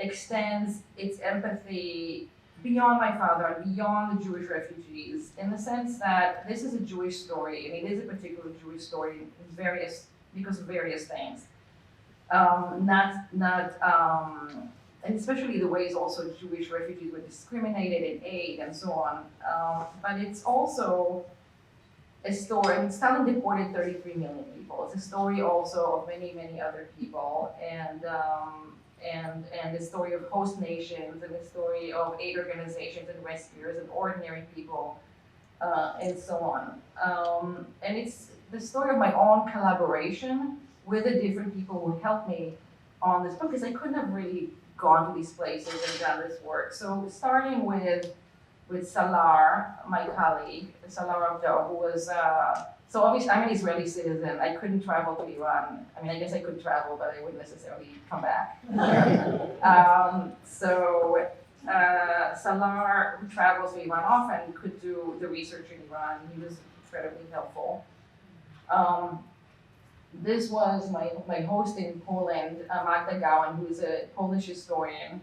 extends its empathy beyond my father and beyond the Jewish refugees, in the sense that this is a Jewish story, and it is a particular Jewish story because of various things. And especially the ways also Jewish refugees were discriminated in aid and so on. But it's also a story, Stalin deported 33 million people. It's a story also of many, many other people, and the story of host nations, and the story of aid organizations and rescuers and ordinary people, and so on. And it's the story of my own collaboration with the different people who helped me on this book, because I couldn't have really gone to these places and done this work. So starting with Salar, my colleague, Salar Abdo, who was, so obviously I'm an Israeli citizen. I couldn't travel to Iran. I mean, I guess I could travel, but I wouldn't necessarily come back. Salar, who travels to Iran often, could do the research in Iran. He was incredibly helpful. This was my host in Poland, Magda Gowan, who is a Polish historian.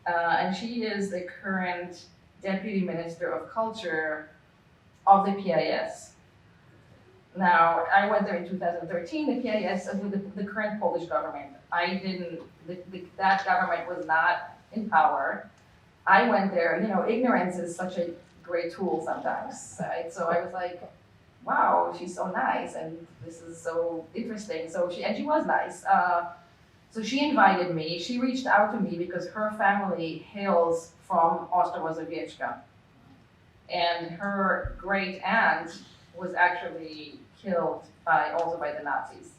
And she is the current Deputy Minister of Culture of the PIS. Now, I went there in 2013, the PIS, the current Polish government. That government was not in power. I went there, ignorance is such a great tool sometimes, right? So I was like, wow, she's so nice, and this is so interesting. She was nice. So she invited me. She reached out to me because her family hails from Ostromazowiecka. And her great aunt was actually killed also by the Nazis.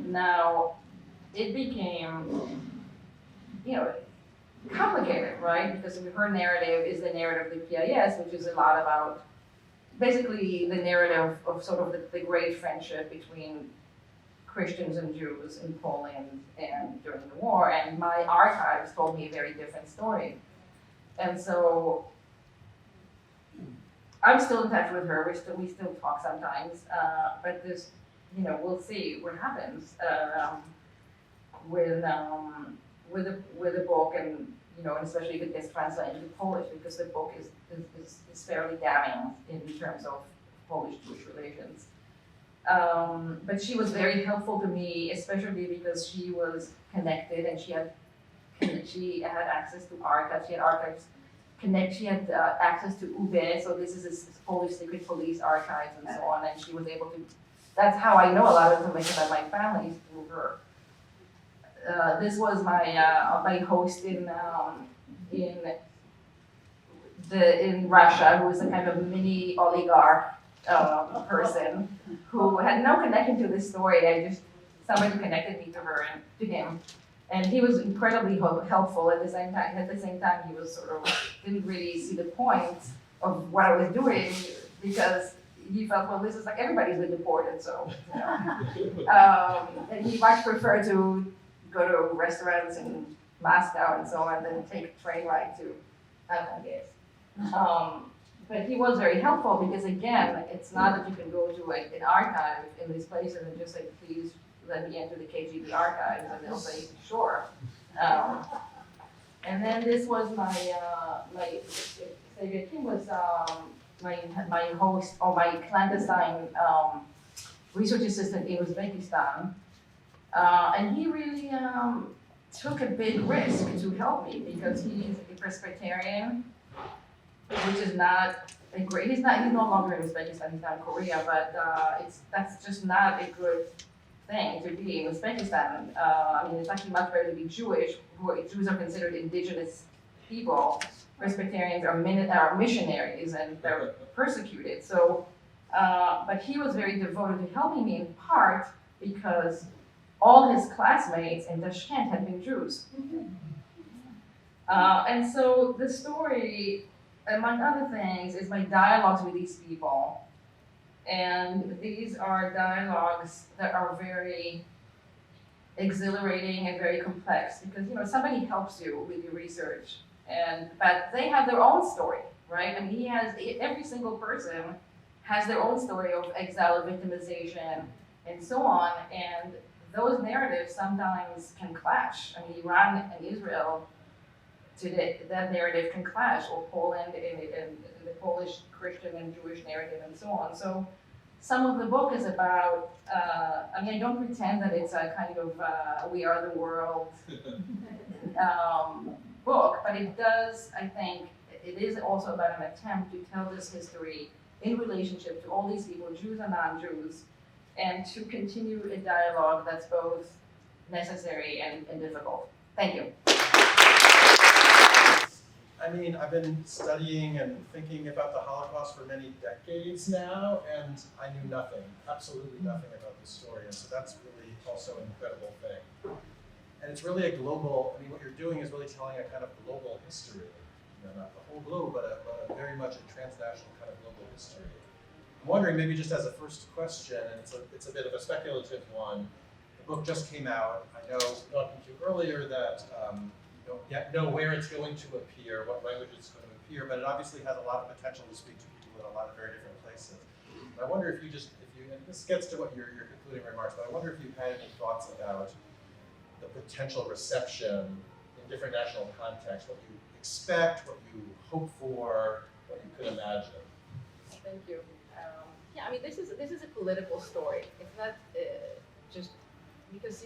Now, it became, complicated, right? Because her narrative is the narrative of the PIS, which is a lot about basically the narrative of sort of the great friendship between Christians and Jews in Poland and during the war. And my archives told me a very different story. And so I'm still in touch with her. We still talk sometimes, but this, we'll see what happens with the book, and and especially if it gets translated into Polish, because the book is fairly damning in terms of Polish-Jewish relations. But she was very helpful to me, especially because she was connected and she had access to archives. She had archives. She had access to UB, so this is this Polish secret police archives and so on, and she was able to. That's how I know a lot of information about my family through her. This was my host in Russia, who was a kind of mini oligarch person who had no connection to this story. Somebody connected me to her and to him. And he was incredibly helpful. At the same time, he was sort of didn't really see the point of what I was doing, because he felt, well, this is like everybody's been deported, so. And he much preferred to go to restaurants in Moscow and so on than take a train ride to Rifkind. But he was very helpful because, again, it's not that you can go to an archive in these places and just say, please let me enter the KGB archives, and they'll say, sure. And then this was Xavier Kim was my host, or my clandestine research assistant in Uzbekistan. And he really took a big risk to help me, because he's a Presbyterian, which is not a great, he's no longer in Uzbekistan, he's now in Korea, but that's just not a good thing to be in Uzbekistan. It's actually much better to be Jewish. Jews are considered indigenous people. Presbyterians are missionaries, and they're persecuted. So, but he was very devoted to helping me, in part because all his classmates in Tashkent had been Jews. And so the story, among other things, is my dialogues with these people. And these are dialogues that are very exhilarating and very complex, because somebody helps you with your research, but they have their own story, right? Every single person has their own story of exile, of victimization, and so on. And those narratives sometimes can clash. Iran and Israel today, that narrative can clash, or Poland and the Polish Christian and Jewish narrative, and so on. So some of the book is about, I don't pretend that it's a kind of We Are the World book, but it does, I think, it is also about an attempt to tell this history in relationship to all these people, Jews and non-Jews, and to continue a dialogue that's both necessary and difficult. Thank you. I've been studying and thinking about the Holocaust for many decades now, and I knew nothing, absolutely nothing about this story, and so that's really also an incredible thing. And it's really a global, what you're doing is really telling a kind of global history, not the whole globe, but a very much a transnational kind of global history. I'm wondering, maybe just as a first question, and it's a bit of a speculative one, the book just came out. I know, talking to you earlier, that don't yet know where it's going to appear, what language it's going to appear, but it obviously has a lot of potential to speak to people in a lot of very different places. And I wonder if and this gets to what your concluding remarks, but I wonder if you've had any thoughts about the potential reception in different national contexts, what you expect, what you hope for, what you could imagine. Thank you. This is a political story. It's not just because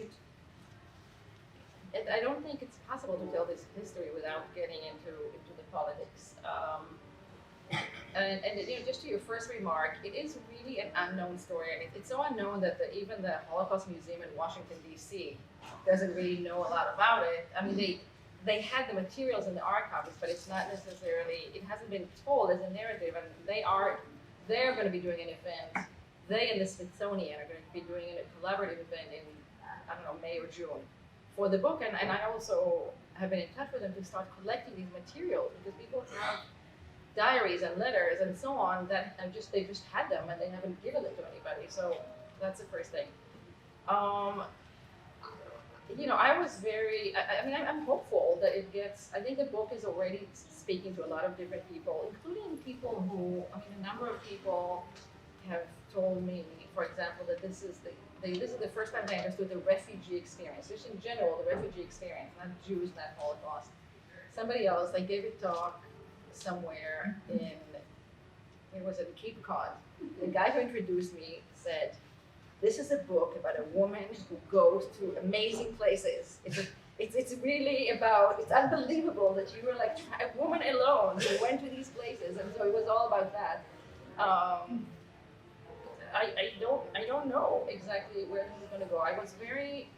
I don't think it's possible to tell this history without getting into the politics. and you know, just to your first remark, it is really an unknown story, and it's so unknown that even the Holocaust Museum in Washington D.C. doesn't really know a lot about it. I mean, they had the materials in the archives, but it's not necessarily, it hasn't been told as a narrative, and they're going to be doing an event. They and the Smithsonian are going to be doing a collaborative event in, I don't know, May or June for the book, and I also have been in touch with them to start collecting these materials, because people have diaries and letters and so on that they just had them and they haven't given them to anybody. So that's the first thing. You know, I was very, I mean, I'm hopeful that it gets, I think the book is already speaking to a lot of different people, including people who, I mean, a number of people have told me, for example, that this is the first time they understood the refugee experience, just in general, the refugee experience, not Jews, not Holocaust. Somebody else, they gave a talk somewhere in, it was at Cape Cod. The guy who introduced me said, "This is a book about a woman who goes to amazing places. It's really about, it's unbelievable that you were like a woman alone who went to these places," and so it was all about that. I don't know exactly where this is going to go. I was very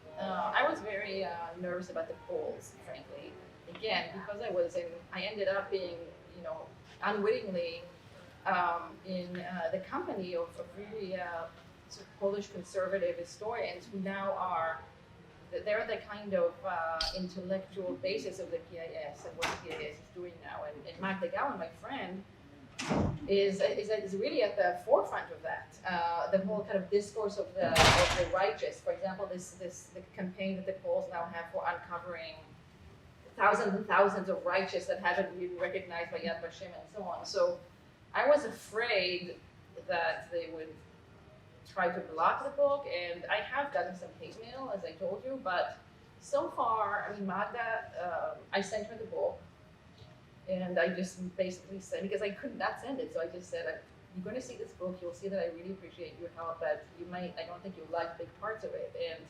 nervous about the polls, frankly. Again, because I ended up being, you know, unwittingly in the company of really sort of Polish conservative historians who now they're the kind of intellectual basis of the PIS and what the PIS is doing now. And Mikhal Dekel, my friend, is really at the forefront of that. The whole kind of discourse of the righteous. For example, the campaign that the Poles now have for uncovering thousands and thousands of righteous that haven't been recognized by Yad Vashem and so on. So I was afraid that they would try to block the book, and I have gotten some hate mail, as I told you, but so far, I mean, Magda, I sent her the book, and I just basically said, because I could not send it, so I just said, "You're going to see this book, you'll see that I really appreciate your help, but I don't think you'll like big parts of it." And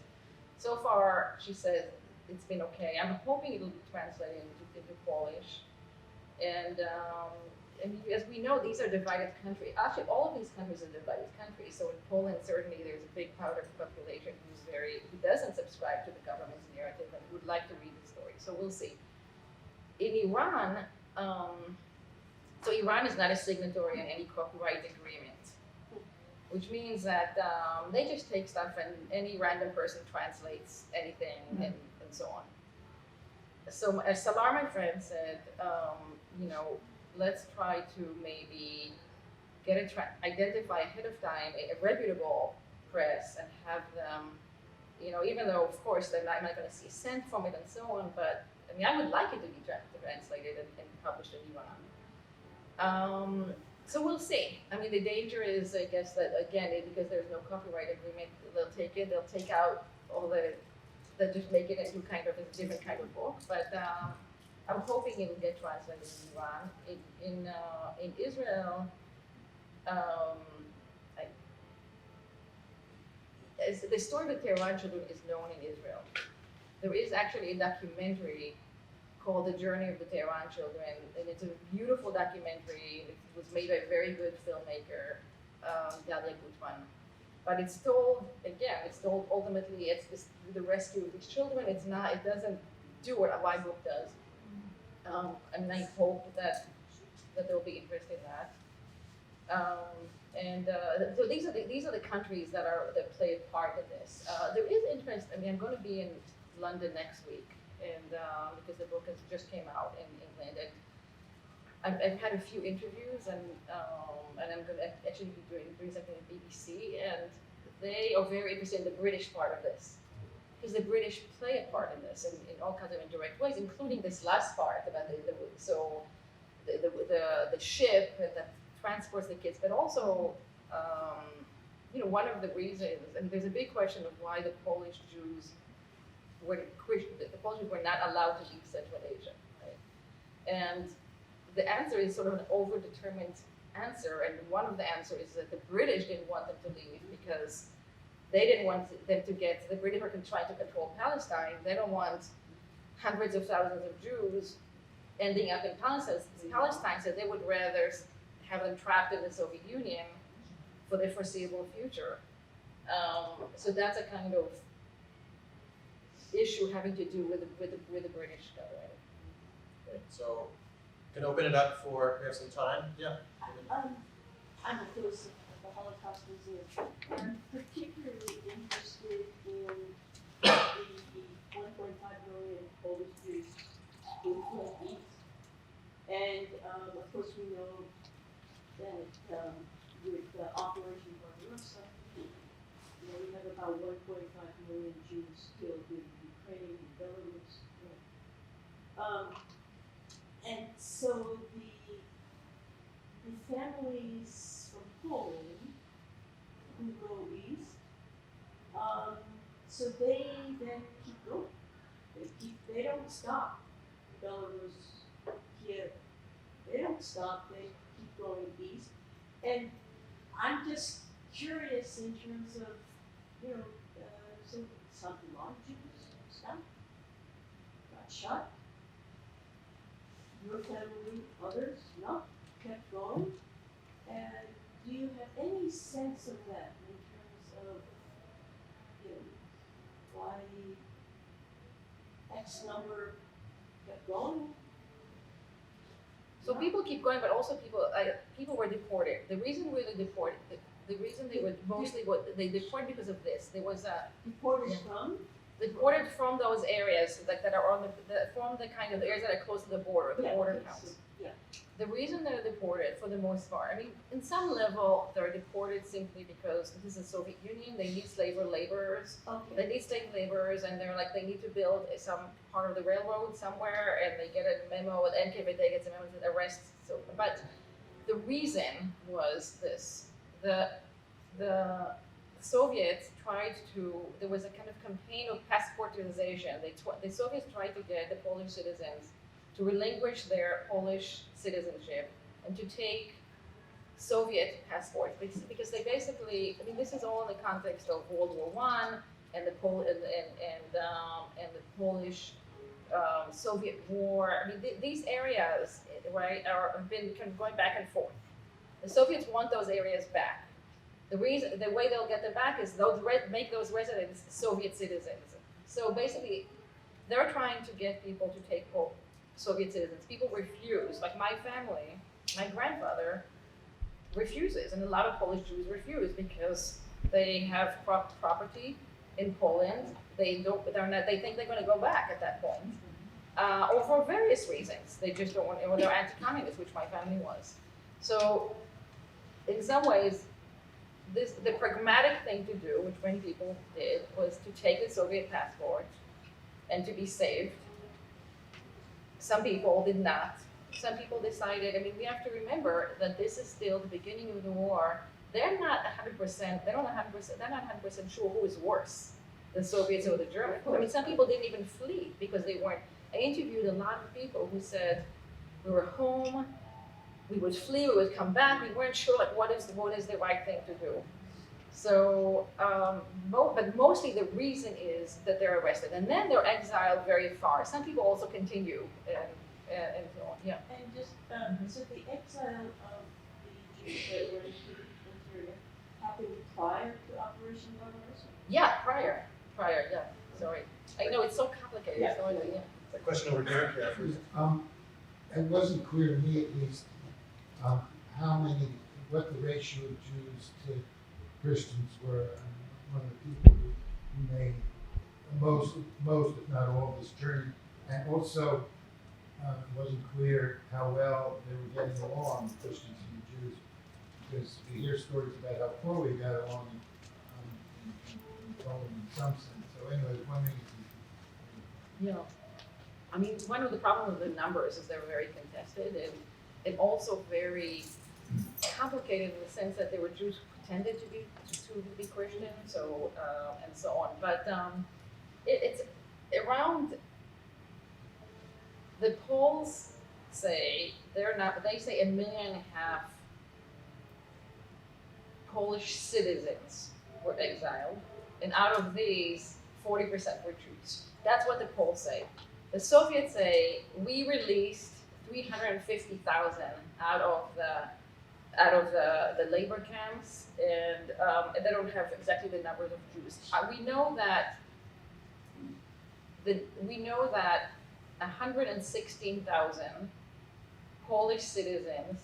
so far, she said, it's been okay. I'm hoping it'll be translated into Polish. And as we know, these are divided countries. Actually, all of these countries are divided countries. So in Poland, certainly there's a big part of the population who doesn't subscribe to the government's narrative and would like to read the story. So we'll see. In Iran, so Iran is not a signatory on any copyright agreement, which means that they just take stuff and any random person translates anything and so on. So as Salar, my friend, said, you know, let's try to maybe identify ahead of time a reputable press and have them, you know, even though of course they're not going to see a cent from it and so on, but I mean, I would like it to be translated and published in Iran. So we'll see. I mean, the danger is, I guess, that again, because there's no copyright agreement, they'll take out all they'll just make it into kind of a different kind of book. But I'm hoping it will get translated in Iran. In Israel, the story of the Tehran Children is known in Israel. There is actually a documentary called The Journey of the Tehran Children, and it's a beautiful documentary. It was made by a very good filmmaker, Bialik Institute. But it's told, again, ultimately, it's the rescue of these children. It doesn't do what my book does. And I hope that they'll be interested in that. So these are the countries that play a part in this. There is interest. I mean, I'm going to be in London next week, and because the book has just came out in England, and I've had a few interviews, and I'm going to actually be doing something at BBC, and they are very interested in the British part of this, because the British play a part in this in all kinds of indirect ways, including this last part about the ship that transports the kids, but also, you know, one of the reasons, and there's a big question of why the Polish Jews were not allowed to leave Central Asia, right? And the answer is sort of an overdetermined answer, and one of the answers is that the British didn't want them to leave because they didn't want them to the British were trying to control Palestine. They don't want hundreds of thousands of Jews ending up in Palestine, so they would rather have them trapped in the Soviet Union for the foreseeable future. So that's a kind of issue having to do with the British government. Okay, so, can open it up for, we have some time, yeah? I'm a physicist at the Holocaust Museum. I'm particularly interested in the 1.5 million Polish Jews who fled east. And of course we know that with Operation Barbarossa, we have about 1.5 million Jews still in Ukraine and Belarus. And so the families from Poland who go east, so they then keep going. They don't stop. Belarus, Kiev, they don't stop. They keep going east. And I'm just curious in terms of, so some long Jews stopped, got shot. Your family, others, no, kept going. And do you have any sense of that in terms of, why X number kept going? So people keep going, but also people were deported. The reason we were deported, the reason they were mostly they deported because of this. There was a Deported from? deported from those areas that are on from the kind of areas that are close to the border, the border towns. Yeah. The reason they're deported, for the most part, I mean, in some level, they're deported simply because this is the Soviet Union. They need laborers. Okay. They need slave laborers, and they're like, they need to build some part of the railroad somewhere, and they get a memo, and NKVD gets a memo to arrest. So, but the reason was this: the Soviets tried to. There was a kind of campaign of passportization. The Soviets tried to get the Polish citizens to relinquish their Polish citizenship and to take Soviet passports, because they basically, I mean, this is all in the context of World War I and the Polish Soviet War. I mean, these areas, right, have been kind of going back and forth. The Soviets want those areas back. The way they'll get them back is make those residents Soviet citizens. So basically, they're trying to get people to take Soviet citizens. People refuse. Like my family, my grandfather refuses, and a lot of Polish Jews refuse because they have property in Poland. They think they're going to go back at that point, or for various reasons. They just don't want, or they're anti-communist, which my family was. So, in some ways, the pragmatic thing to do, which many people did, was to take the Soviet passport and to be saved. Some people did not. Some people decided, I mean, we have to remember that this is still the beginning of the war. They're not 100%, they're not 100% sure who is worse, the Soviets or the Germans. I mean, some people didn't even flee because they weren't. I interviewed a lot of people who said, we were home, we would flee, we would come back, we weren't sure, like, what is the right thing to do? So, but mostly the reason is that they're arrested, and then they're exiled very far. Some people also continue, and so on, yeah. And just, so the exile of the Jews that were in the interior happened prior to Operation Barbarossa? Yeah, prior, yeah, sorry. I know, it's so complicated, Yeah. so, yeah. A question over here, yeah, please. It wasn't clear to me, at least, what the ratio of Jews to Christians were. One of the people who made most, if not all, of this journey. And also, it wasn't clear how well they were getting along, Christians and the Jews, because we hear stories about how poorly they got along in Poland in some sense. So anyway, I was wondering if you Yeah. I mean, one of the problems with the numbers is they're very contested and also very complicated in the sense that there were Jews who pretended to be Christian, so and so on. But it's around. The polls say they say 1.5 million Polish citizens were exiled, and out of these, 40% were Jews. That's what the polls say. The Soviets say we released 350,000 out of the out of the labor camps, and they don't have exactly the numbers of Jews. We know that 116,000 Polish citizens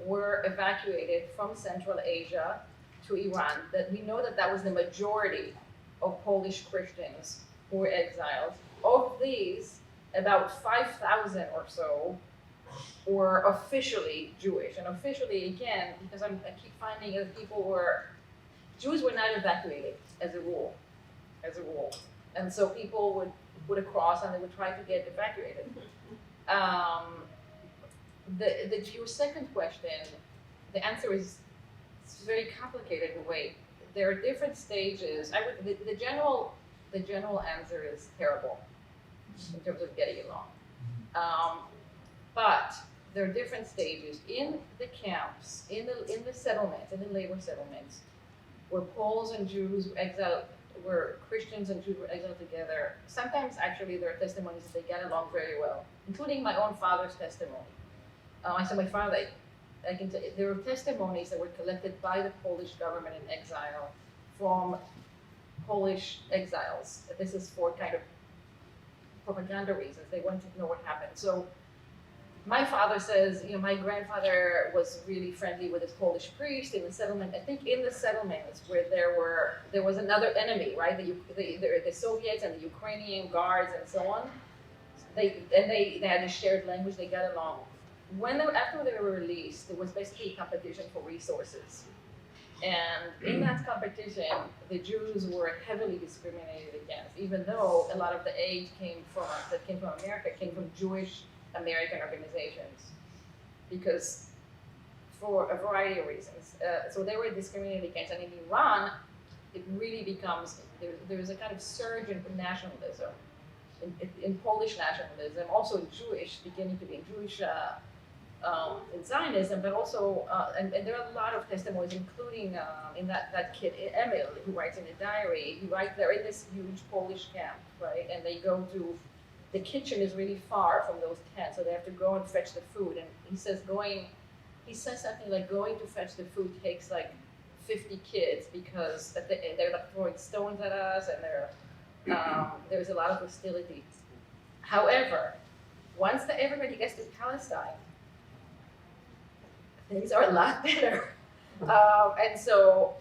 were evacuated from Central Asia to Iran. That we know that was the majority of Polish Christians who were exiled. Of these, about 5,000 or so were officially Jewish. And officially, again, because I keep finding that Jews were not evacuated as a rule. And so people would put a cross and they would try to get evacuated. Your second question, the answer is very complicated in a way. There are different stages. The general answer is terrible in terms of getting along. But there are different stages in the camps, in the settlements, in the labor settlements, where Poles and Jews were exiled, where Christians and Jews were exiled together. Sometimes actually there are testimonies that they get along very well, including my own father's testimony. I said my father, I can tell you, there were testimonies that were collected by the Polish government in exile from Polish exiles. This is for kind of propaganda reasons. They wanted to know what happened. So my father says, my grandfather was really friendly with this Polish priest in the settlement. I think in the settlements where there was another enemy, right? The Soviets and the Ukrainian guards and so on. They had a shared language. They got along. After they were released, it was basically a competition for resources. And in that competition, the Jews were heavily discriminated against, even though a lot of the aid that came from America came from Jewish American organizations, because for a variety of reasons. So they were discriminated against. And in Iran, it really becomes, there's a kind of surge in nationalism, in Polish nationalism, also Jewish, beginning to be Jewish in Zionism, but also, and there are a lot of testimonies, including in that kid, Emil, who writes in a diary. They're in this huge Polish camp, right? And they go to, the kitchen is really far from those tents, so they have to go and fetch the food. And he says something like going to fetch the food takes like 50 kids because they're like throwing stones at us, and there's a lot of hostility. However, once everybody gets to Palestine, things are a lot better. And so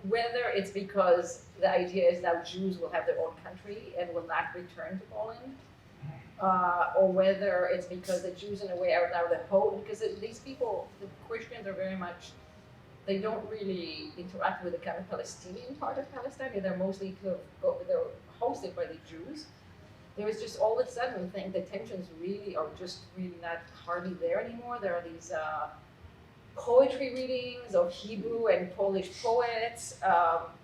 whether it's because the idea is now Jews will have their own country and will not return to Poland, or whether it's because the Jews in a way are now the hope, because these people, the Christians are very much, they don't really interact with the kind of Palestinian part of Palestine. They're mostly they're hosted by the Jews. There is just all of a sudden, I think the tensions really are just really not hardly there anymore. There are these poetry readings of Hebrew and Polish poets.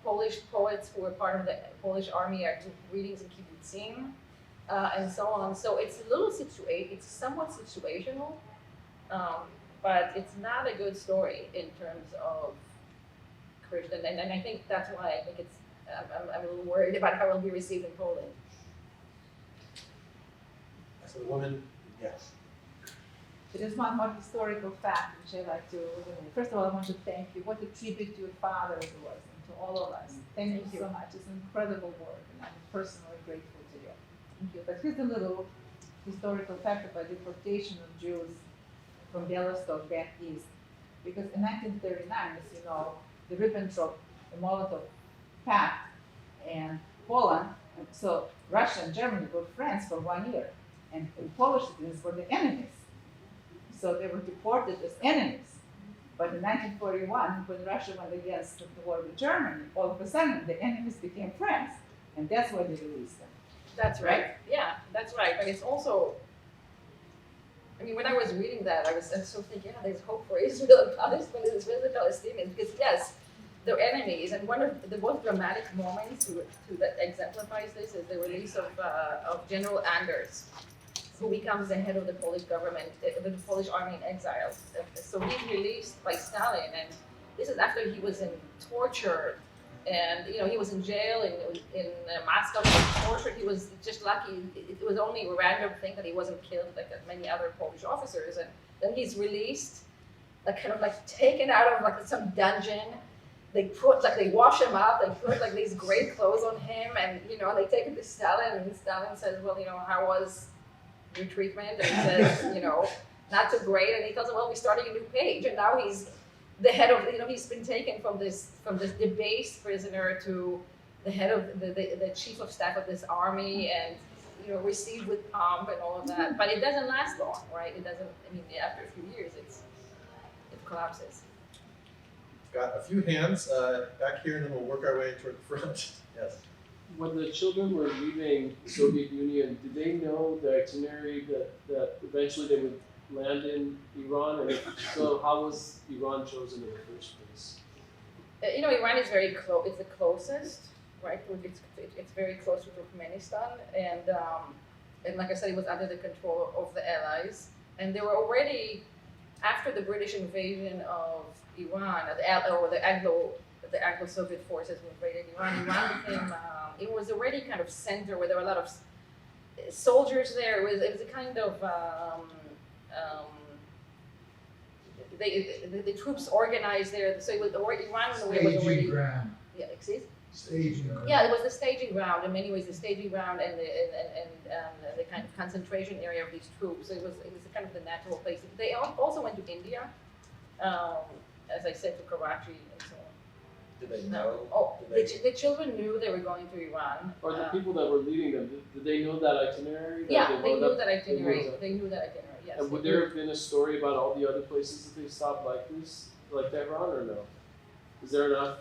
Polish poets who were part of the Polish army are doing readings in kibbutzim, and so on. So it's it's somewhat situational, but it's not a good story in terms of Christian. And I think that's why I think I'm a little worried about how it'll be received in Poland. So the woman, yes. There is one more historical fact which I like to illuminate. First of all, I want to thank you. What a tribute to your father it was, and to all of us. Thank you so much. It's an incredible work, and I'm personally grateful to you. Thank you. But here's a little historical fact about deportation of Jews from Białystok back east. Because in 1939, as you know, the Ribbentrop-Molotov Pact and Poland, and so Russia and Germany were friends for 1 year, and Polish citizens were the enemies. So they were deported as enemies. But in 1941, when Russia went against the war with Germany, all of a sudden the enemies became friends, and that's why they released them. That's right. Yeah, that's right. But it's also, I mean, when I was reading that, I was so thinking, yeah, there's hope for Israel and Palestine, Israel and Palestinians, because yes, they're enemies. And one of the most dramatic moments that exemplifies this is the release of General Anders, who becomes the head of the Polish government, the Polish army in exile. So he's released by Stalin, and this is after he was in torture, and he was in jail in Moscow. He was tortured. He was just lucky. It was only a random thing that he wasn't killed like many other Polish officers. And then he's released, like kind of like taken out of like some dungeon. They wash him up, they put like these great clothes on him, and they take him to Stalin, and Stalin says, well, how was your treatment? And he says, not so great, and he tells him, well, we're starting a new page, and now he's the head of, he's been taken from this debased prisoner to the head of the chief of staff of this army, and received with pomp and all of that. But it doesn't last long, right? It doesn't. After a few years, it collapses. Got a few hands back here, and then we'll work our way toward the front. Yes. When the children were leaving the Soviet Union, did they know the itinerary that eventually they would land in Iran? And if so, how was Iran chosen in the first place? Iran is very close. It's the closest, right? It's very close to Turkmenistan, and like I said, it was under the control of the Allies, and they were already after the British invasion of Iran, the Anglo-Soviet forces invaded Iran. Iran became it was already kind of center where there were a lot of soldiers there. It was a kind of the troops organized there. So it was Iran was already Staging ground. yeah. Excuse? Staging ground. Yeah, it was the staging ground. In many ways, the staging ground and the kind of concentration area of these troops. So it was kind of the natural place. They also went to India, as I said, to Karachi and so on. Did they know? Oh, Did they- the children knew they were going to Iran. Or the people that were leading them, did they know that itinerary? That Yeah, they wound knew up- that itinerary. that? They knew that itinerary. Yes. And would there have been a story about all the other places that they stopped like this, like Tehran, or no? Is there enough?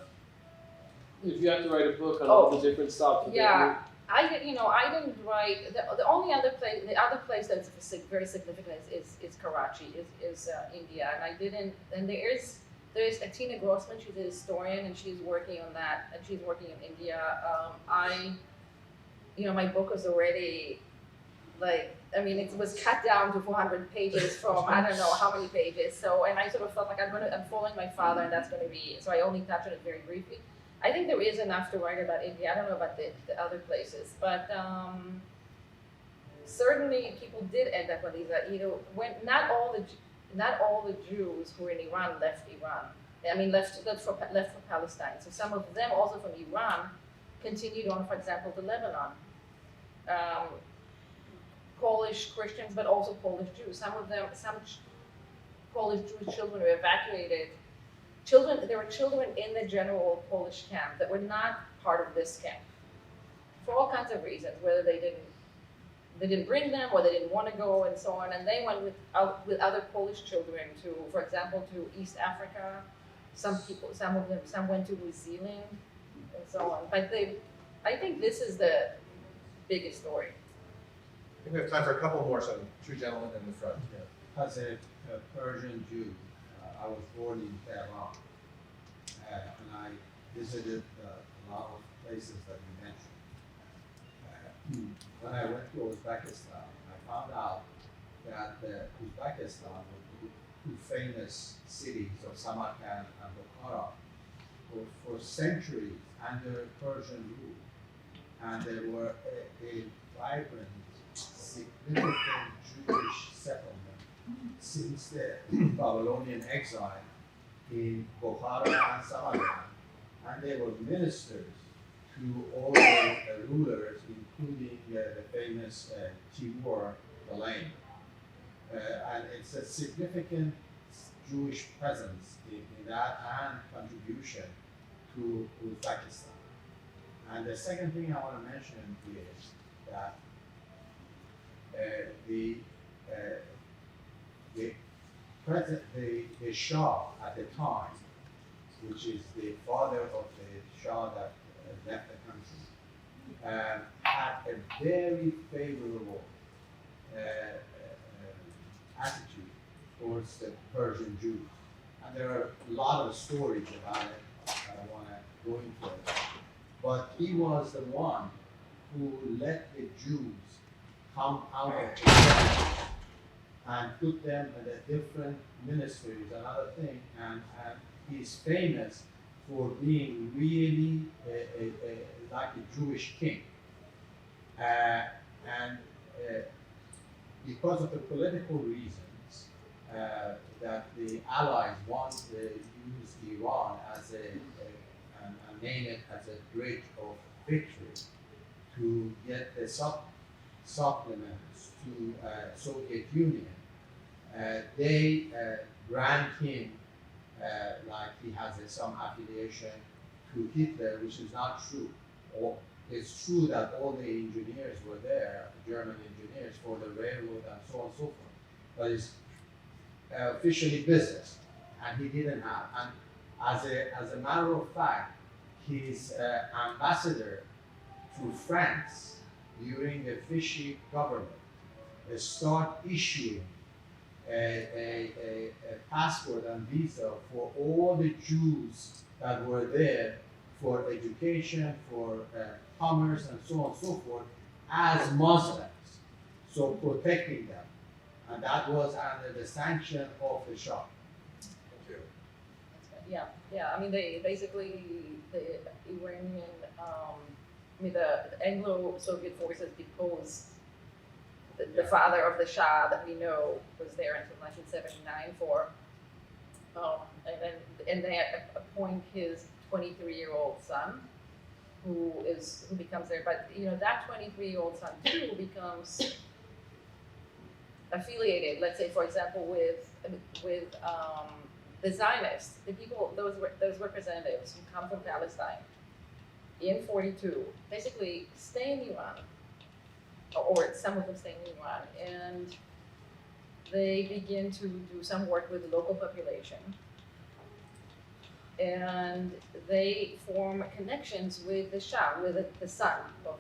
If you have to write a book on all the different stops, would Yeah. I didn't write. The only other place that's very significant is Karachi, is India, and I didn't. And there's Atina Grossman. She's a historian, and she's working on that, and she's working in India. My book was already it was cut down to 400 pages from I don't know how many pages. So, and I sort of felt like I'm following my father, and that's going to be. So I only touched on it very briefly. I think there is enough to write about India. I don't know about the other places, but certainly people did end up on these. When not all the Jews who were in Iran left Iran. I mean, left for Palestine. So some of them also from Iran continued on, for example, to Lebanon. Polish Christians, but also Polish Jews. Some Polish Jewish children were evacuated. There were children in the general Polish camp that were not part of this camp for all kinds of reasons, whether they didn't bring them or they didn't want to go and so on. And they went with other Polish children to, for example, to East Africa. Some went to New Zealand and so on. But I think this is the biggest story. I think we have time for a couple more, so two gentlemen in the front. Yeah. As a Persian Jew, I was born in Tehran, and I visited a lot of places that you mentioned. When I went to Uzbekistan, I found out that Uzbekistan was two famous cities of Samarkand and Bukhara for centuries under Persian rule, and there were a vibrant, significant Jewish settlement since the Babylonian exile in Bukhara and Samarkand, and they were ministers to all the rulers, including the famous Timur the Lame. And it's a significant Jewish presence in that and contribution to Uzbekistan. And the second thing I want to mention is that the Shah at the time, which is the father of the Shah that left the country, had a very favorable attitude towards the Persian Jews. And there are a lot of stories about it. I don't want to go into it. But he was the one who let the Jews come out of exile and put them in the different ministries, another thing, and he's famous for being really like a Jewish king. And because of the political reasons, that the Allies wanted to use Iran as and name it as a bridge of victory to get the supplements to Soviet Union. They brand him like he has some affiliation to Hitler, which is not true. Or it's true that all the engineers were there, German engineers for the railroad and so on and so forth. But it's officially business, and he didn't have. And as a matter of fact, his ambassador to France during the Vichy government start issuing a passport and visa for all the Jews that were there for education, for commerce, and so on and so forth, as Muslims, so protecting them. And that was under the sanction of the Shah. Thank you. Yeah. I mean, they basically, the Iranian, the Anglo-Soviet forces deposed the father of the Shah that we know was there until 1979 for, and they appoint his 23-year-old son, who becomes there. But that 23-year-old son too becomes affiliated, let's say, for example, with the Zionists, the people, those representatives who come from Palestine in 42, basically stay in Iran, or some of them stay in Iran, and they begin to do some work with the local population, and they form connections with the Shah, with the son of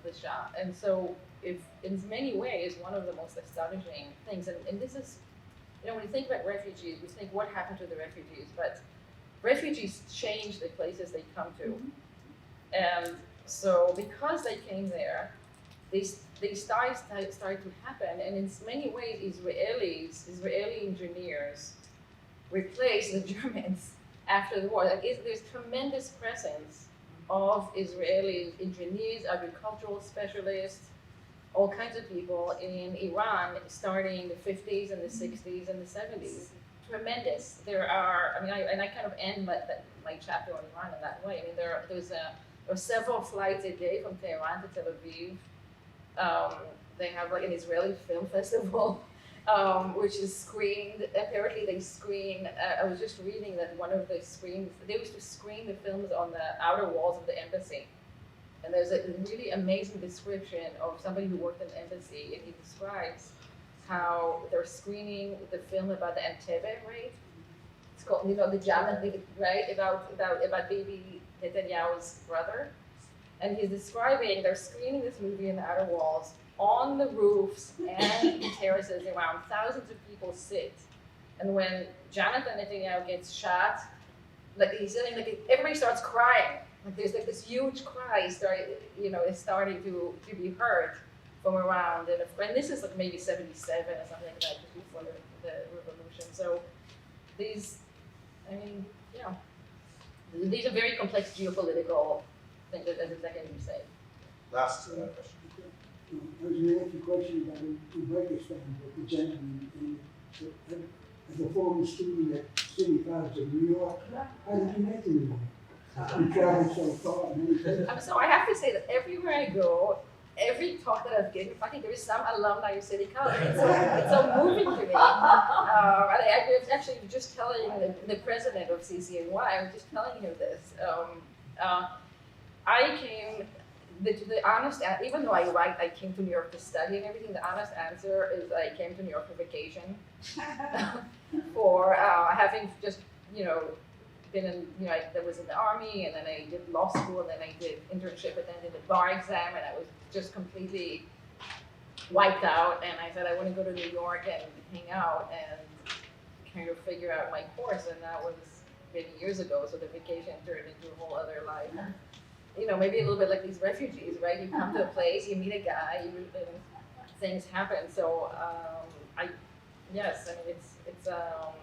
the Shah, and so if in many ways one of the most astonishing things, and this is, when you think about refugees, we think what happened to the refugees, but refugees change the places they come to, and so because they came there, they started to happen, and in many ways Israeli engineers replaced the Germans after the war. There's tremendous presence of Israeli engineers, agricultural specialists, all kinds of people in Iran starting in the 50s and the 60s and the 70s. Tremendous. There are, I kind of end my chapter on Iran in that way. There are several flights a day from Tehran to Tel Aviv. They have like an Israeli film festival, which is screened. Apparently they screen, I was just reading that one of the screens, they used to screen the films on the outer walls of the embassy. And there's a really amazing description of somebody who worked in the embassy, and he describes how they're screening the film about the Entebbe raid. It's called, the Jaman, right, about baby Netanyahu's brother. And he's describing, they're screening this movie in the outer walls, on the roofs and in terraces around. Thousands of people sit. And when Jonathan Netanyahu gets shot, he's saying, everybody starts crying. There's this huge cry is starting to be heard from around. And this is maybe 77 or something like that, just before the revolution. So these are very complex geopolitical things, as exactly you say. Last question. I was going to ask you a question about Uzbekistan, but the gentleman, as a former student at City College of New York, how did you make it in New York? You traveled so far, many places. So I have to say that everywhere I go, every talk that I've given, I think there is some alumni of City College. It's so moving to me. I was actually just telling the president of CCNY, I was just telling him this. I came, the honest, even though I came to New York to study and everything, the honest answer is I came to New York for vacation. For having just, been in, I was in the army, and then I did law school, and then I did internship, and then did the bar exam, and I was just completely wiped out, and I said I want to go to New York and hang out and kind of figure out my course, and that was many years ago, so the vacation turned into a whole other life. Maybe a little bit like these refugees, right? You come to a place, you meet a guy, and things happen. So,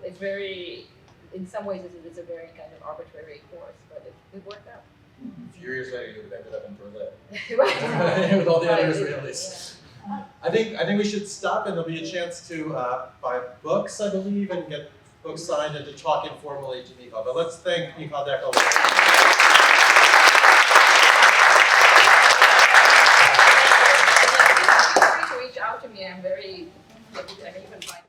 it's very, in some ways, it's a very kind of arbitrary course, but it worked out. A few years later, you ended up in Berlin. Right. With all the other Right. Israelis. Yeah. I think we should stop, and there'll be a chance to buy books, I believe, and get books signed and to talk informally to Mikhal. But let's thank Mikhal Dekel. Feel free to reach out to me. I'm very, I can even find